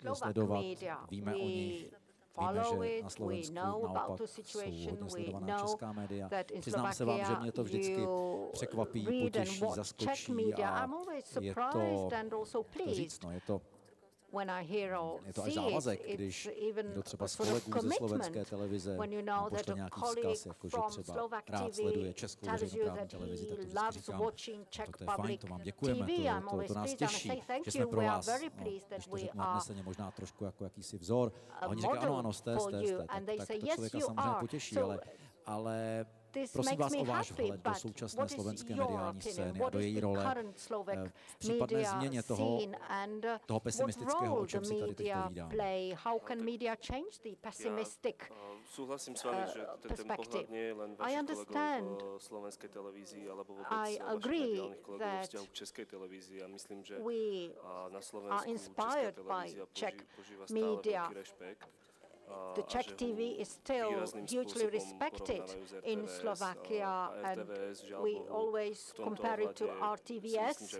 je sledovat, víme o nich, víme, že na Slovensku naopak jsou hodně sledovaná česká média. Přiznám se vám, že mě to vždycky překvapí, potěší, zaskočí a je to říct, no, je to až závazek, když někdo třeba z kolegů ze slovenské televize pošle nějaký vzkaz, jakože třeba rád sleduje českou veřejnoprávní televizi, tak to vždycky říkám, to je fajn, to vám děkujeme, to nás těší, že jsme pro vás, když to řeknu nadneseně, možná trošku jako jakýsi vzor. A oni říkají, ano, jste, tak to člověka samozřejmě potěší, ale prosím vás o váš vhled do současné slovenské mediální scény a do její role v případné změně toho pesimistického, o čem si tady teď povídáme. Súhlasím s vami, že ten pohľad nie je len vašich kolegov v slovenskej televízii alebo vôbec vašich mediálnych kolegov v vzťahu k českej televízii. A myslím, že na Slovensku česká televízia požíva stále veľký rešpekt. The Czech TV is still hugely respected in Slovakia, and we always compare it to RTVS,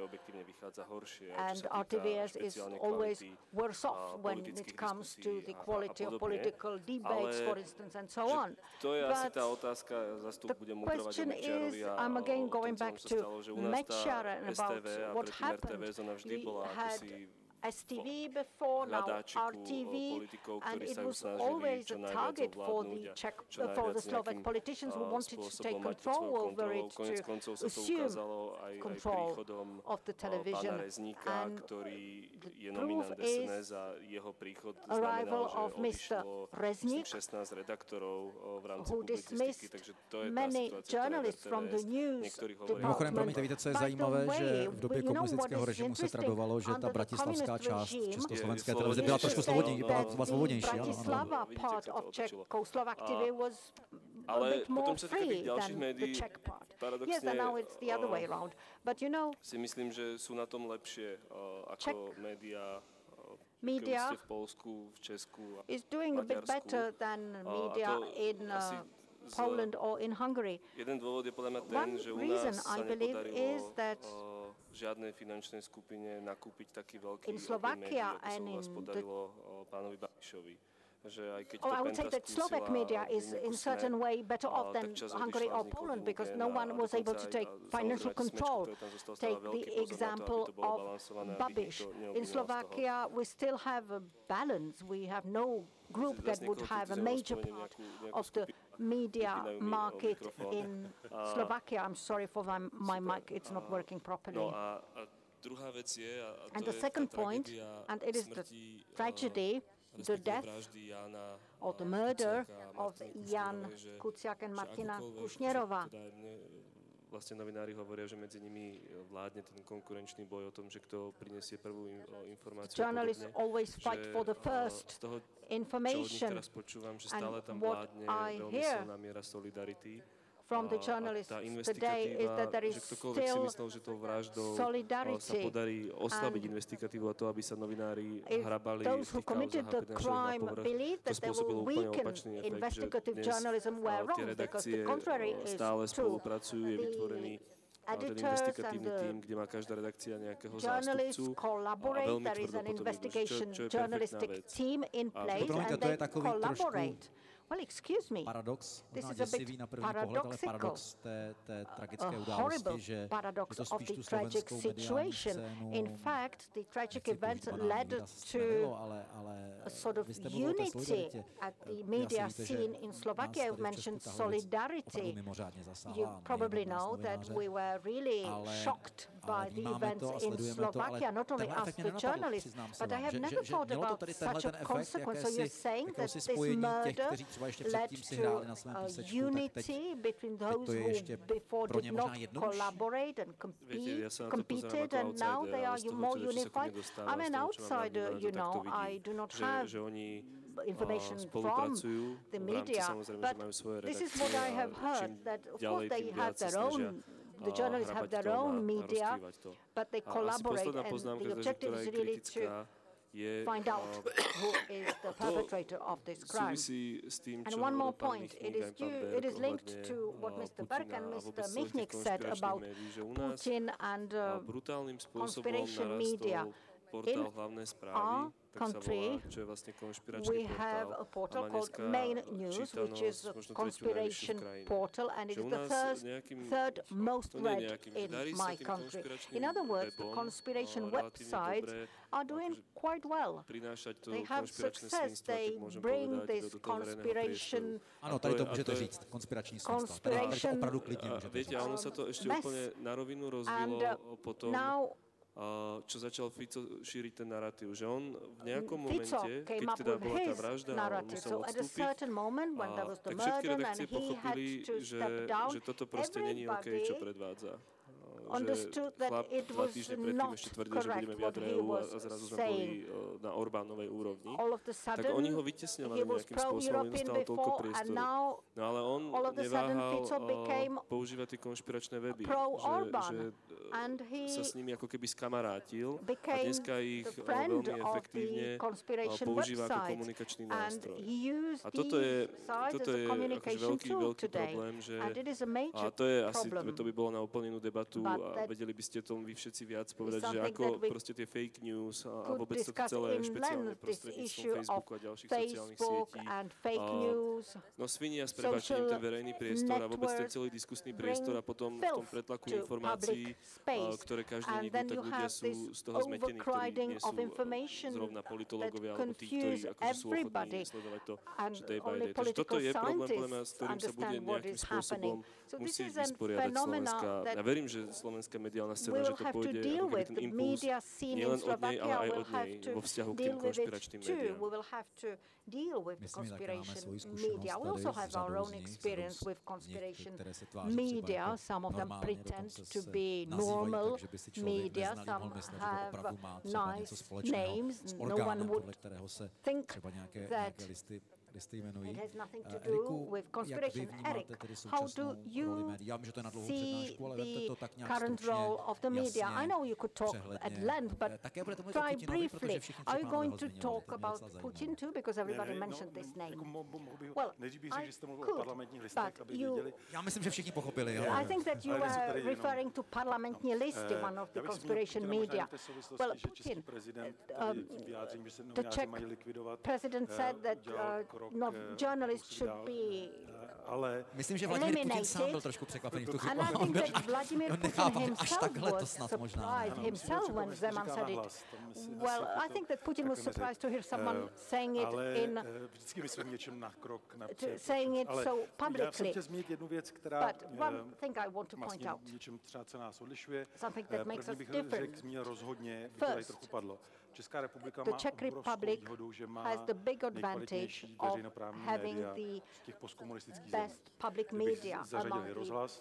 and RTVS is always worse off when it comes to the quality of political debates, for instance, and so on. But the question is, I'm again going back to Mečiar and about what happened. We had STV before, now RTV, and it was always a target for the Slovak politicians who wanted to take control over it, to assume control of the television. And the proof is arrival of Mr. Reznik, who dismissed many journalists from the news Mimochodem, promiňte, víte, co je zajímavé, že v době komunistického režimu se tradovalo, že ta bratislavská část československé televize byla trošku svobodnější. Bratislava part of Czechoslovakia was a bit more free than the Czech part. Yes, and now it's the other way around. But you know, si myslím, že sú na tom lepšie ako média v Polsku, v Česku a is doing a bit better than media in Poland or in Hungary. Jeden dôvod je podľa mňa ten, že u nás sa nepodarilo žiadnej finančnej skupine nakúpiť taký veľký médiá, ako sa u vás podarilo pánovi Babišovi. I would say that Slovak media is in certain way better off than Hungary or Poland because no one was able to take financial control. Take the example of Babiš. In Slovakia, we still have a balance. We have no group that would have a major part of the media market in Slovakia. I'm sorry for my mic, it's not working properly. And the second point, and it is the tragedy, the death or the murder of Jan Kuciak and Martina Kušnierova. Vlastne novinári hovoria, že medzi nimi vládne ten konkurenčný boj o tom, že kto prinesie prvú informáciu. Journalists always fight for the first information. Teraz počúvam, že stále tam vládne veľmi silná miera solidarity. From the journalists today is that there is still solidarity. Sa podarí oslabiť investigatívu a to, aby sa novinári hrabali v tých kauzách a teda na povrch. To spôsobilo úplne opačný efekt, že dnes tie redakcie stále spolupracujú, je vytvorený ten investigatívny tím, kde má každá redakcia nejakého zástupcu a veľmi tvrdo potom idú, čo je perfektná vec. Promiňte, to je takový trošku paradox, možná děsivý na první pohled, ale paradox té tragické události, že to spíš tu slovenskou mediální scénu, a sort of unity at the media scene in Slovakia. You mentioned solidarity. You probably know that we were really shocked by the events in Slovakia, not only us, the journalists, but I have never thought about such a consequence. So you're saying that this murder led to unity between those who before did not collaborate and competed, and now they are more unified. I'm an outsider, you know, I do not have information from the media, but this is what I have heard, that of course they have their own, the journalists have their own media, but they collaborate, and the objective is really to find out who is the perpetrator of this crime. And one more point, it is linked to what Mr. Berg and Mr. Michnik said about Putin and conspiration media. In our country, we have a portal called Main News, which is a conspiration portal, and it is the third most read in my country. In other words, the conspiration websites are doing quite well. They have success. They bring this conspiration. Ano, tady to můžete říct, konspirační smysl. Tady to opravdu klidně můžete říct. Viete, ono sa to ešte úplne na rovinu rozvilo potom, čo začal Fico šíriť ten narratív, že on v nejakom momente, keď teda bola tá vražda a on musel odstúpiť, tak všetky redakcie pochopili, že toto proste není OK, čo predvádza. Understood that it was not correct what he was saying. Na Orbánovej úrovni. All of the sudden, tak oni ho vytesňovali nejakým spôsobom, im dostal toľko priestoru. No ale on neváhal používať tie konšpiračné weby, že sa s nimi ako keby skamarátil a dneska ich veľmi efektívne používa ako komunikačný nástroj. A toto je akože veľký problém, že a to je asi, to by bolo na úplnenú debatu a vedeli by ste tomu vy všetci viac povedať, že ako proste tie fake news a vôbec to celé špeciálne prostredníctvom Facebooku a ďalších sociálnych sietí. No svinia s prebáčením ten verejný priestor a vôbec ten celý diskusný priestor a potom v tom pretlaku informácií, ktoré každý deň, tak ľudia sú z toho zmetení, ktorí nie sú zrovna politológovia alebo tí, ktorí akože sú ochotní sledovať to, že day by day. Takže toto je problém, podľa mňa, s ktorým sa bude nejakým spôsobom musieť vysporiadať Slovenska. Ja verím, že slovenská mediálna scéna, že to pôjde ako keby ten impuls nielen od nej, ale aj od nej vo vzťahu k tým konšpiračným médiám. Deal with conspiration media. We also have our own experience with conspiration media. Some of them pretend to be normal media. Some have nice names. No one would think that it has nothing to do with conspiration. Erik, how do you see the current role of the media? I know you could talk at length, but try briefly. Are you going to talk about Putin too? Because everybody mentioned this name. Well, I could, but you... Já myslím, že všichni pochopili. I think that you are referring to parlamentní listy, one of the conspiration media. Well, Putin, the Czech president said that no journalists should be myslím, že Vladimír Putin sám byl trošku překvapený v tu chvíli. On nechápal, až takhle to snad možná. Himself when Zeman said it. Well, I think that Putin was surprised to hear someone saying it in saying it so publicly. But one thing I want to point out, something that makes us different. First, the Czech Republic has the big advantage of having the best public media among the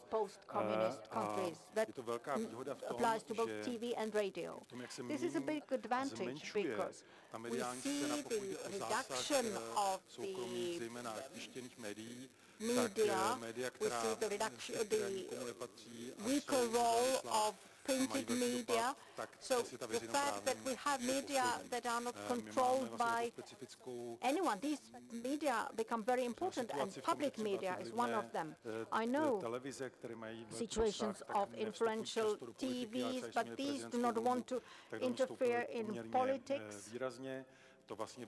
post-communist countries. That applies to both TV and radio. This is a big advantage because we see the reduction of the media, we see the reduction, the weaker role of printed media. So the fact that we have media that are not controlled by anyone, these media become very important, and public media is one of them. I know situations of influential TVs, but these do not want to interfere in politics.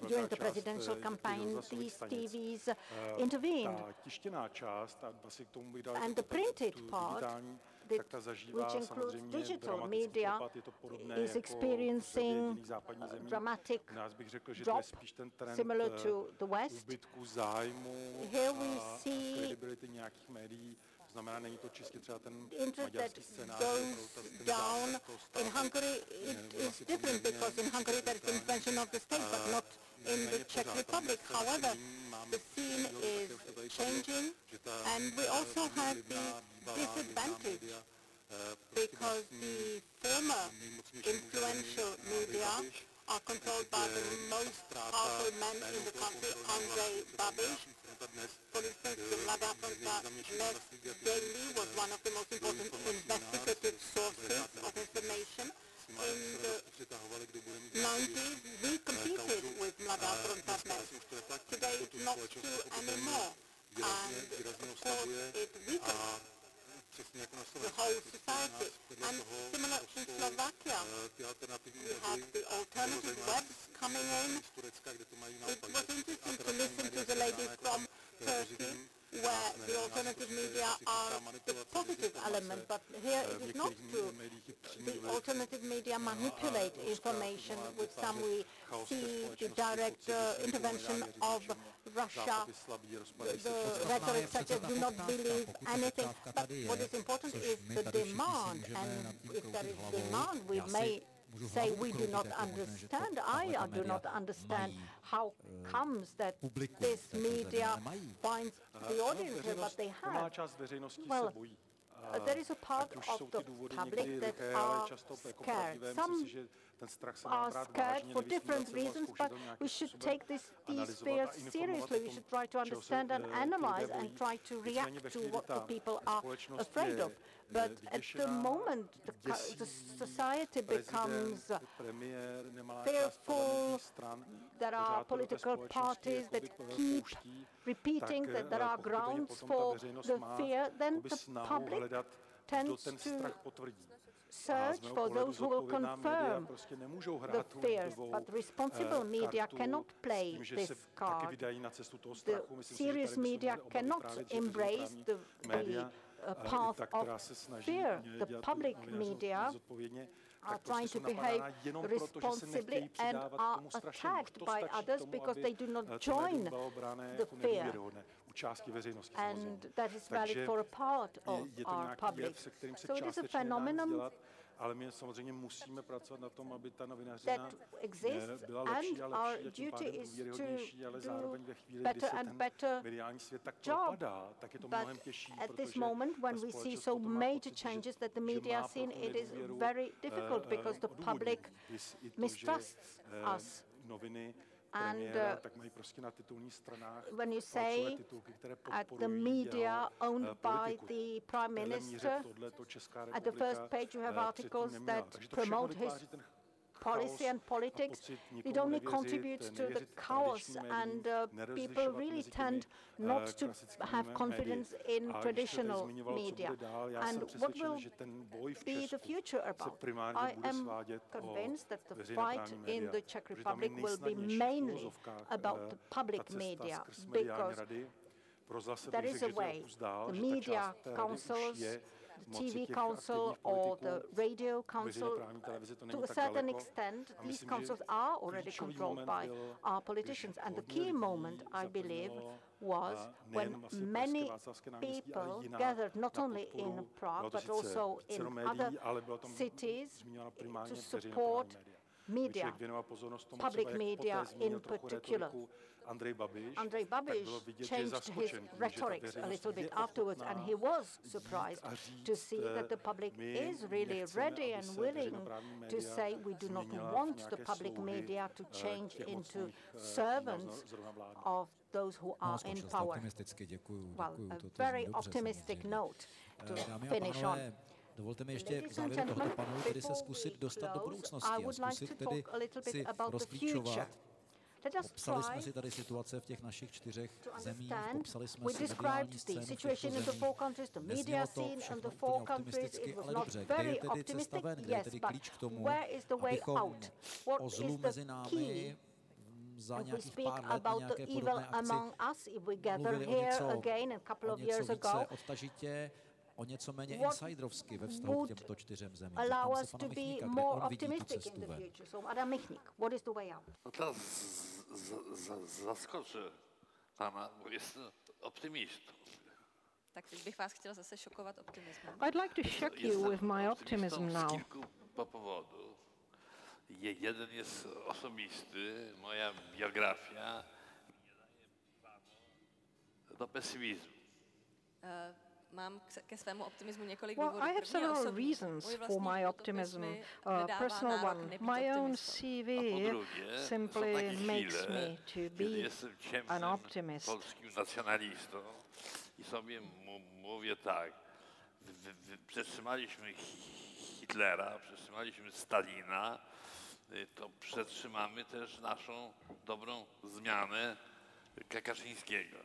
during the presidential campaign, these TVs intervened. And the printed part, which includes digital media, is experiencing a dramatic drop, similar to the West. Here we see interest that goes down. In Hungary, it is different because in Hungary there is the intervention of the state, but not in the Czech Republic. However, the scene is changing, and we also have the disadvantage because the former influential media are controlled by the most powerful men in the country, Andrej Babiš. For instance, the Mladá fronta Dnes daily was one of the most important investigative sources of information. In the 90s, we competed with Mladá fronta Dnes. Today, it's not true anymore. And of course, it weakens the whole society. And similar in Slovakia, we have the alternative webs coming in. It was interesting to listen to the lady from Turkey, where the alternative media are the positive element, but here it is not true. The alternative media manipulate information. With some we see the direct intervention of Russia, the rhetoric such as do not believe anything. But what is important is the demand, and if there is demand, we may say we do not understand. I do not understand how comes that this media finds the audience but they have. Well, there is a part of the public that are scared. Some are scared for different reasons, but we should take these fears seriously. We should try to understand and analyze and try to react to what the people are afraid of. But at the moment, the society becomes fearful. There are political parties that keep repeating that there are grounds for the fear. Then the public tends to search for those who will confirm the fears, but responsible media cannot play this card. The serious media cannot embrace the path of fear. The public media are trying to behave responsibly and are attacked by others because they do not join the fear. And that is valid for a part of our public. So it is a phenomenon that exists, and our duty is to do better and better job. But at this moment, when we see so major changes that the media scene, it is very difficult because the public mistrusts us. And when you say at the media owned by the Prime Minister, at the first page you have articles that promote his policy and politics, it only contributes to the chaos, and people really tend not to have confidence in traditional media. And what will be the future about? I am convinced that the fight in the Czech Republic will be mainly about the public media, because there is a way. The media councils, TV Council or the Radio Council, to a certain extent, these councils are already controlled by our politicians. And the key moment, I believe, was when many people gathered not only in Prague, but also in other cities to support media, public media in particular. Andrej Babiš changed his rhetoric a little bit afterwards, and he was surprised to see that the public is really ready and willing to say we do not want the public media to change into servants of those who are in power. Well, a very optimistic note to finish on. Dovolte mi ještě v závěru tohoto panelu tedy se zkusit dostat do budoucnosti a zkusit tedy si rozklíčovat. Popsali jsme si tady situace v těch našich 4 zemích, popsali jsme si mediální scénu v těchto zemích. Neznělo to všechno úplně optimisticky, ale dobře, kde je tedy cesta ven, kde je tedy klíč k tomu, abychom o zlu mezi námi za If we nějakých speak pár let na about the nějaké evil podobné akci among us, if we gather mluvili here o again a couple of years něco ago, více odtažitě, o něco méně what insiderovsky ve vztahu k těmto 4 zemím. allow Zeptám us se to pana be Michnika, kde more on vidí tu optimistic in cestu the ven. future. So, Adam Michnik, what is the way out? No teraz zaskoczę pana, bo jestem optymistą. Tak teď bych vás chtěl zase šokovat optimismem. I'd like to shock you with my optimism z now. kilku powodów. Jeden jest osobisty, moja biografia nie daje prawo do pesymizmu. Mám ke svému optimismu několik Well, důvodů. I have První je several osobní. reasons Můj for vlastní my životopis optimism. mi nedává Personal nárok one. nebýt My own optimistou. CV Są simply takie makes chwile, me to kiedy be jestem an ciemnym optimist. polskim nacjonalistą i sobie mówię tak, przetrzymaliśmy Hitlera, przetrzymaliśmy Stalina, to przetrzymamy też naszą dobrą zmianę Kaczyńskiego.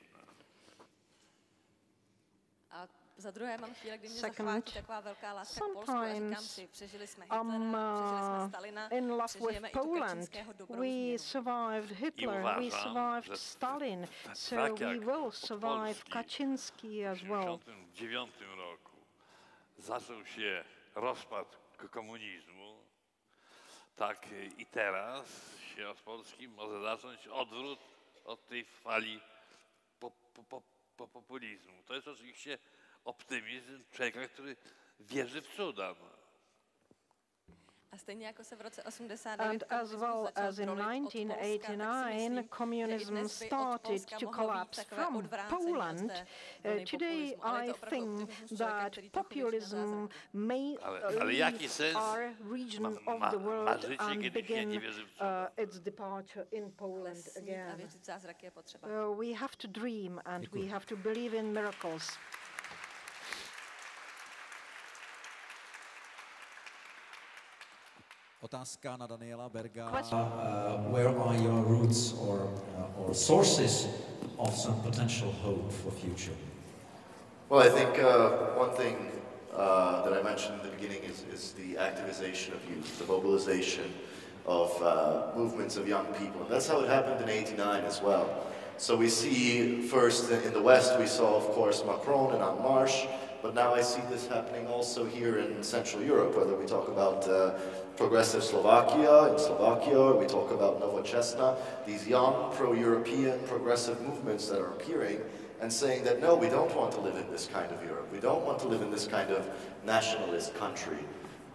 A za druhé mám chvíle, kdy mě zachvátí taková velká láska k Polsku a říkám si, přežili jsme Hitlera, přežili jsme Stalina, in love přežijeme with i tu Poland. kačínského dobrou We změnu. survived Hitler, we survived Stalin, so we will survive Kaczynski as W well. 1939 roku zaczął się rozpad komunizmu, tak i teraz się od Polski może zacząć odwrót od tej fali populizmu. To jest oczywiście optymizm człowieka, który wierzy w cuda. A stejně jako se v roce 89 And as well as in 1989, communism started to collapse from Poland. Today, I think that populism may leave our region of the world and begin its departure in Poland again. We have to dream and we have to believe in miracles. Otázka na Daniela Berga. Where are your roots or sources of some potential hope for future? Well, I think one thing that I mentioned in the beginning is the activization of youth, the mobilization of movements of young people. And that's how it happened in '89 as well. So we see first in the West, we saw, of course, Macron and En Marche, but now I see this happening also here in Central Europe, whether we talk about progressive Slovakia in Slovakia, or we talk about Nowoczesna, these young pro-European progressive movements that are appearing and saying that, no, we don't want to live in this kind of Europe. We don't want to live in this kind of nationalist country.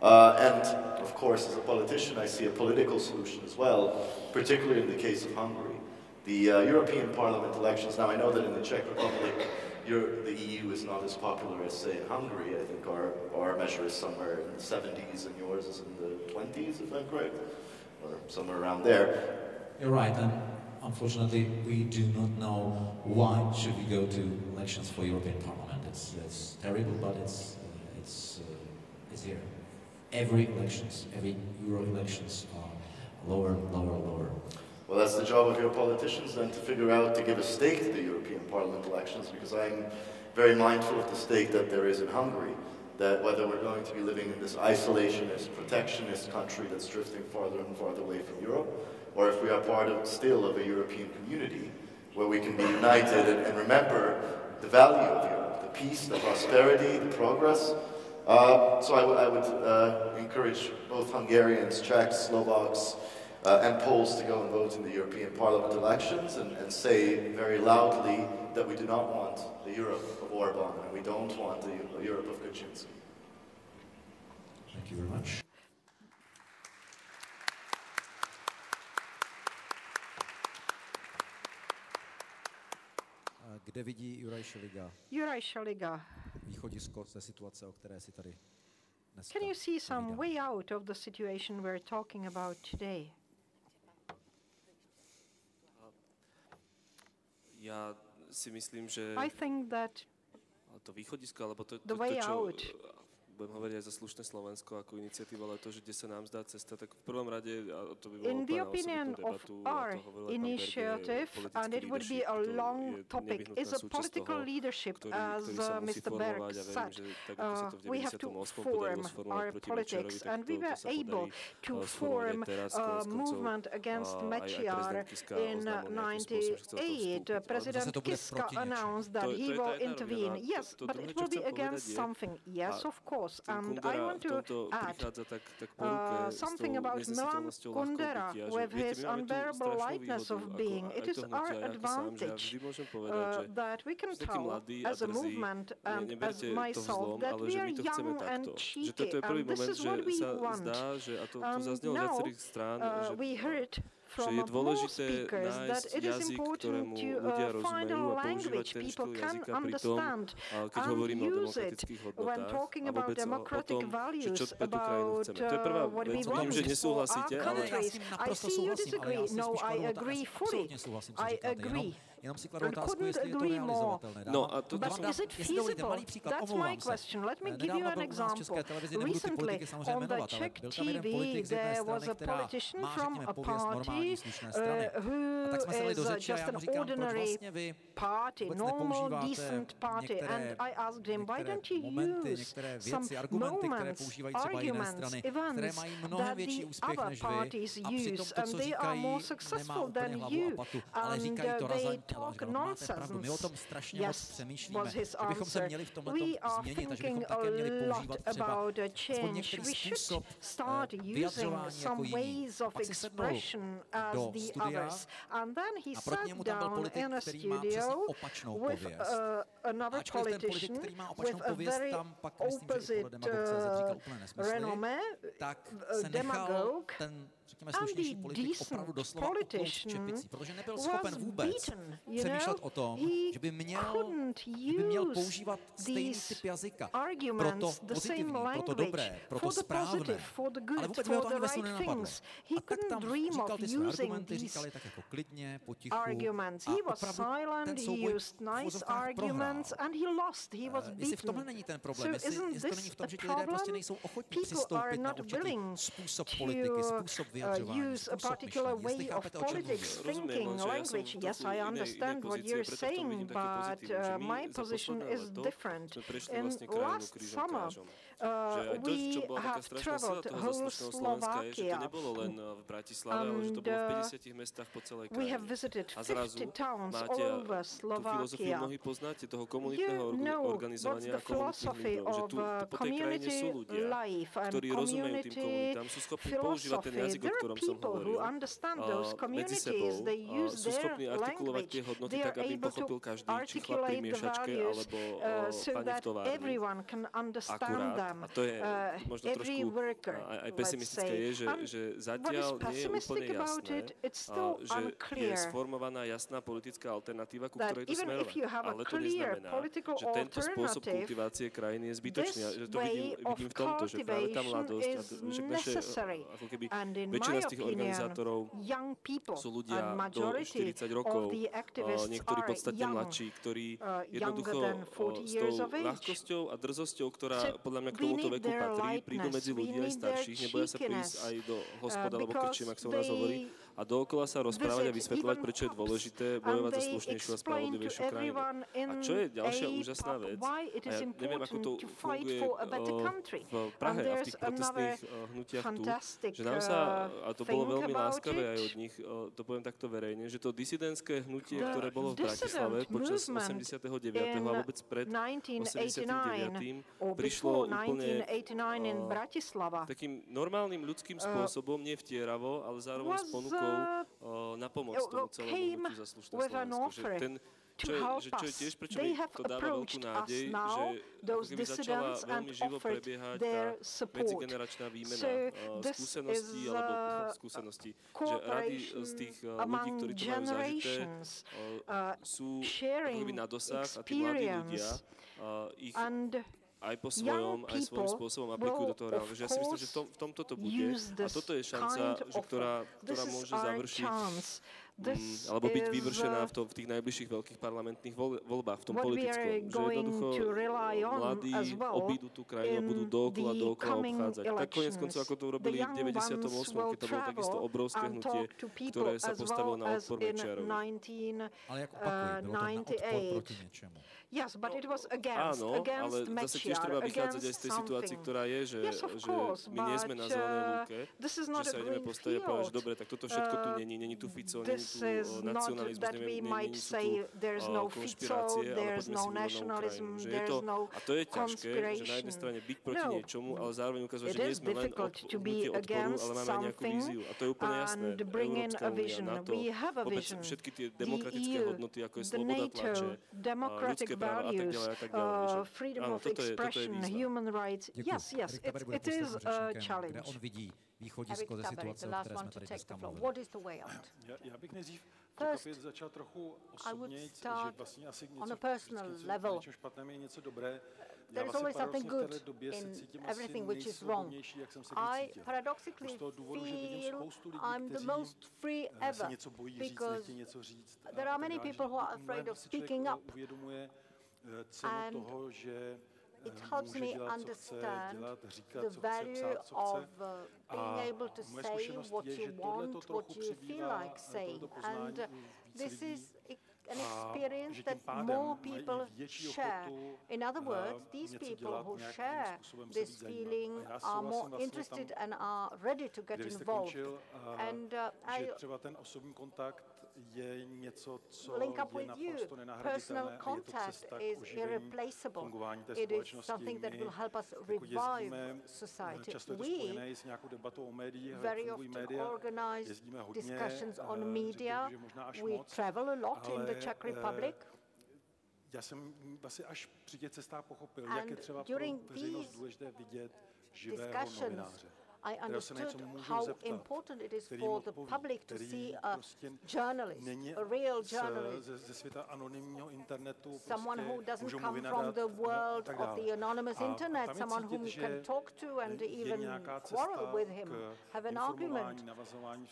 And, of course, as a politician, I see a political solution as well, particularly in the case of Hungary. The European Parliament elections, now I know that in the Czech Republic, the EU is not as popular as, say, in Hungary. I think our measure is somewhere in the 70s and yours is in the 20s, if I'm correct, or somewhere around there. You're right, and unfortunately we do not know why should we go to elections for European Parliament. It's terrible, but it's here. Every Euro elections are lower. Well, that's the job of your politicians then to figure out to give a stake to the European Parliament elections, because I'm very mindful of the stake that there is in Hungary, that whether we're going to be living in this isolationist, protectionist country that's drifting farther and farther away from Europe, or if we are part of a European community where we can be united and remember the value of Europe, the peace, the prosperity, the progress. So I would encourage both Hungarians, Czechs, Slovaks, and Poles to go and vote in the European Parliament elections and say very loudly that we do not want the Europe of Orbán and we don't want the Europe of Kaczynski. Thank you very much. Kde vidí Juraj Šeliga? Juraj Šeliga. Východisko ze situace, o které si tady dneska Can you see some povídáme? way out of the situation we're talking about today? Ja si myslím, že I think that to východisko, alebo to the way čo out budem hovoriť aj za Slušné Slovensko ako iniciatíva, ale to, že kde sa nám zdá cesta, tak v prvom rade, a to by bolo In the úplne opinion of our initiative, and it would be a long topic, is a political leadership, as Mr. Berg said. We have to form our politics, and we were able to form a movement against Mečiar in 98. President Kiska announced that he will intervene. Yes, but it will be against something. Yes, of course. And I want to add something about Milan Kundera with his unbearable lightness of being. It is our advantage that we can tell as a movement and as myself that we are young and cheeky, and this is what we want. And now we heard from more speakers that it is important to find a language people can understand and use it when talking about democratic values, about what we want for our countries. I see you disagree. No, I agree fully. I agree. And couldn't agree more. But is it feasible? That's my question. Let me give you an example. Recently, on the Czech TV, there was a politician from a party who is just an ordinary party, normal, decent party. And I asked him, why don't you use some moments, arguments, events that the other parties use, and they are more successful than you, and they talk nonsense. Yes, was his answer. We are thinking a lot about a change. We should start using some ways of expression as the others. And then he sat down in a studio with another politician with a very opposite renommé, demagogue, and the decent politician was beaten. You know, he couldn't use these arguments, the same language, for the positive, for the good, for the right things. He couldn't dream of using these arguments. He was silent, he used nice arguments, and he lost, he was beaten. So isn't this a problem? People are not willing to use a particular way of politics, thinking, language. Yes, I understand what you're saying, but my position is different. In last summer, we have traveled whole Slovakia, and we have visited 50 towns all over Slovakia. You know what's the philosophy of community life and community philosophy. There are people who understand those communities. They use their language. They are able to articulate the values so that everyone can understand them. Every worker, let's say. And what is pessimistic about it, it's still unclear that even if you have a clear political alternative, this way of cultivation is necessary. And in my opinion, young people, and majority of the activists are young, younger than 40 years of age. We need their lightness, we need their cheekiness, because a dookola sa rozprávať a vysvetľovať, prečo je dôležité bojovať za slušnejšiu a spravodlivejšiu krajinu. A čo je ďalšia úžasná vec, a ja neviem, ako to funguje v Prahe a v tých protestných hnutiach tu, že nám sa, a to bolo veľmi láskavé aj od nich, to poviem takto verejne, že to disidentské hnutie, ktoré bolo v Bratislave počas 89. a vôbec pred 89. prišlo úplne takým normálnym ľudským spôsobom, nie vtieravo, ale zároveň s ponukou na pomoc tomu celému hnutiu za slušné Slovensko. Čo je tiež, prečo mi to dáva veľkú nádej, že ako keby začala veľmi živo prebiehať tá medzigeneračná výmena skúseností, že rady z tých ľudí, ktorí to majú zažité, sú ako keby na dosah a tí mladí ľudia ich aj po svojom, aj svojím spôsobom aplikujú do toho reálne. Že ja si myslím, že v tomto to bude a toto je šanca, že ktorá môže završiť alebo byť vyvršená v tých najbližších veľkých parlamentných voľbách, v tom politickom. Že jednoducho mladí obídu tú krajinu a budú dookola obchádzať. Tak konec koncov, ako to urobili v 98, keď to bolo takisto obrovské hnutie, ktoré sa postavilo na odpor Mečiarovi. Ale jak opakuje, bylo to na odpor proti něčemu. Yes, but it was against ale zase tiež treba vychádzať aj z tej situácii, ktorá je, že my nie sme na zelenej lúke, že sa ideme postaviť a povedať, že dobre, tak toto všetko tu není tu Fico, není tu nacionalizmus, není tu konšpirácie, ale poďme si mluvať na Ukrajinu. A to je ťažké, že na jednej strane byť proti niečomu, ale zároveň ukazovať, že nie sme len hnutie odporu, ale máme aj nejakú víziu. A to je úplne jasné. Európska únia, NATO, vôbec všetky tie demokratické hodnoty, ako je sloboda tlače, ľudské values, freedom of expression, human rights. Yes, it is a challenge. On vidí východisko ze situace, o které jsme tady dneska mluvili. What is the way out? Já bych nejdřív začal trochu I would osobněji, start že vlastně asi on a personal level. Něco špatném je něco dobré. There is always something good in everything which is wrong. I paradoxically feel I'm the most free ever because there are many people who are afraid of speaking up. And it helps me understand the value of being able to say what you want, what you feel like saying. And this is an experience that more people share. In other words, these people who share this feeling are more interested and are ready to get involved. And link up with you. Personal contact is irreplaceable. It is something that will help us revive society. We very often organize discussions on media. We travel a lot in the Czech Republic. Já jsem asi až při těch cestách pochopil, jak je třeba pro veřejnost důležité vidět živého novináře. I understood how important it is for the public to see a journalist, a real journalist, someone who doesn't come from the world of the anonymous internet, someone whom you can talk to and even quarrel with him, have an argument.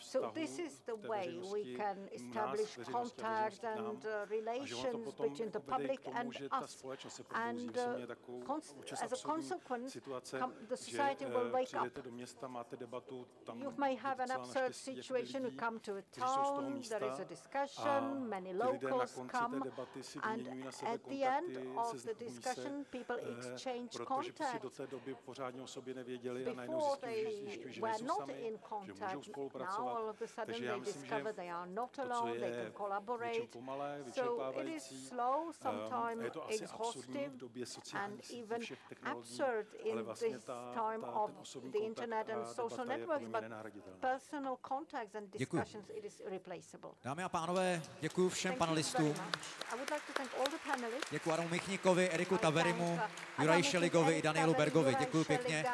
So this is the way we can establish contact and relations between the public and us. And as a consequence, the society will wake up. You may have an absurd situation, you come to a town, there is a discussion, many locals come, and at the end of the discussion, people exchange contact. Before they were not in contact, now all of a sudden they discover they are not alone, they can collaborate. So it is slow, sometimes exhaustive, and even absurd in this time of the internet and social networks, but personal contacts and discussions, it is irreplaceable. Dámy a pánové, děkuji všem panelistům. Děkuji Adamu Michnikovi, Eriku Taberymu, Juraji Šeligovi i Danielu Bergovi. Děkuji pěkně.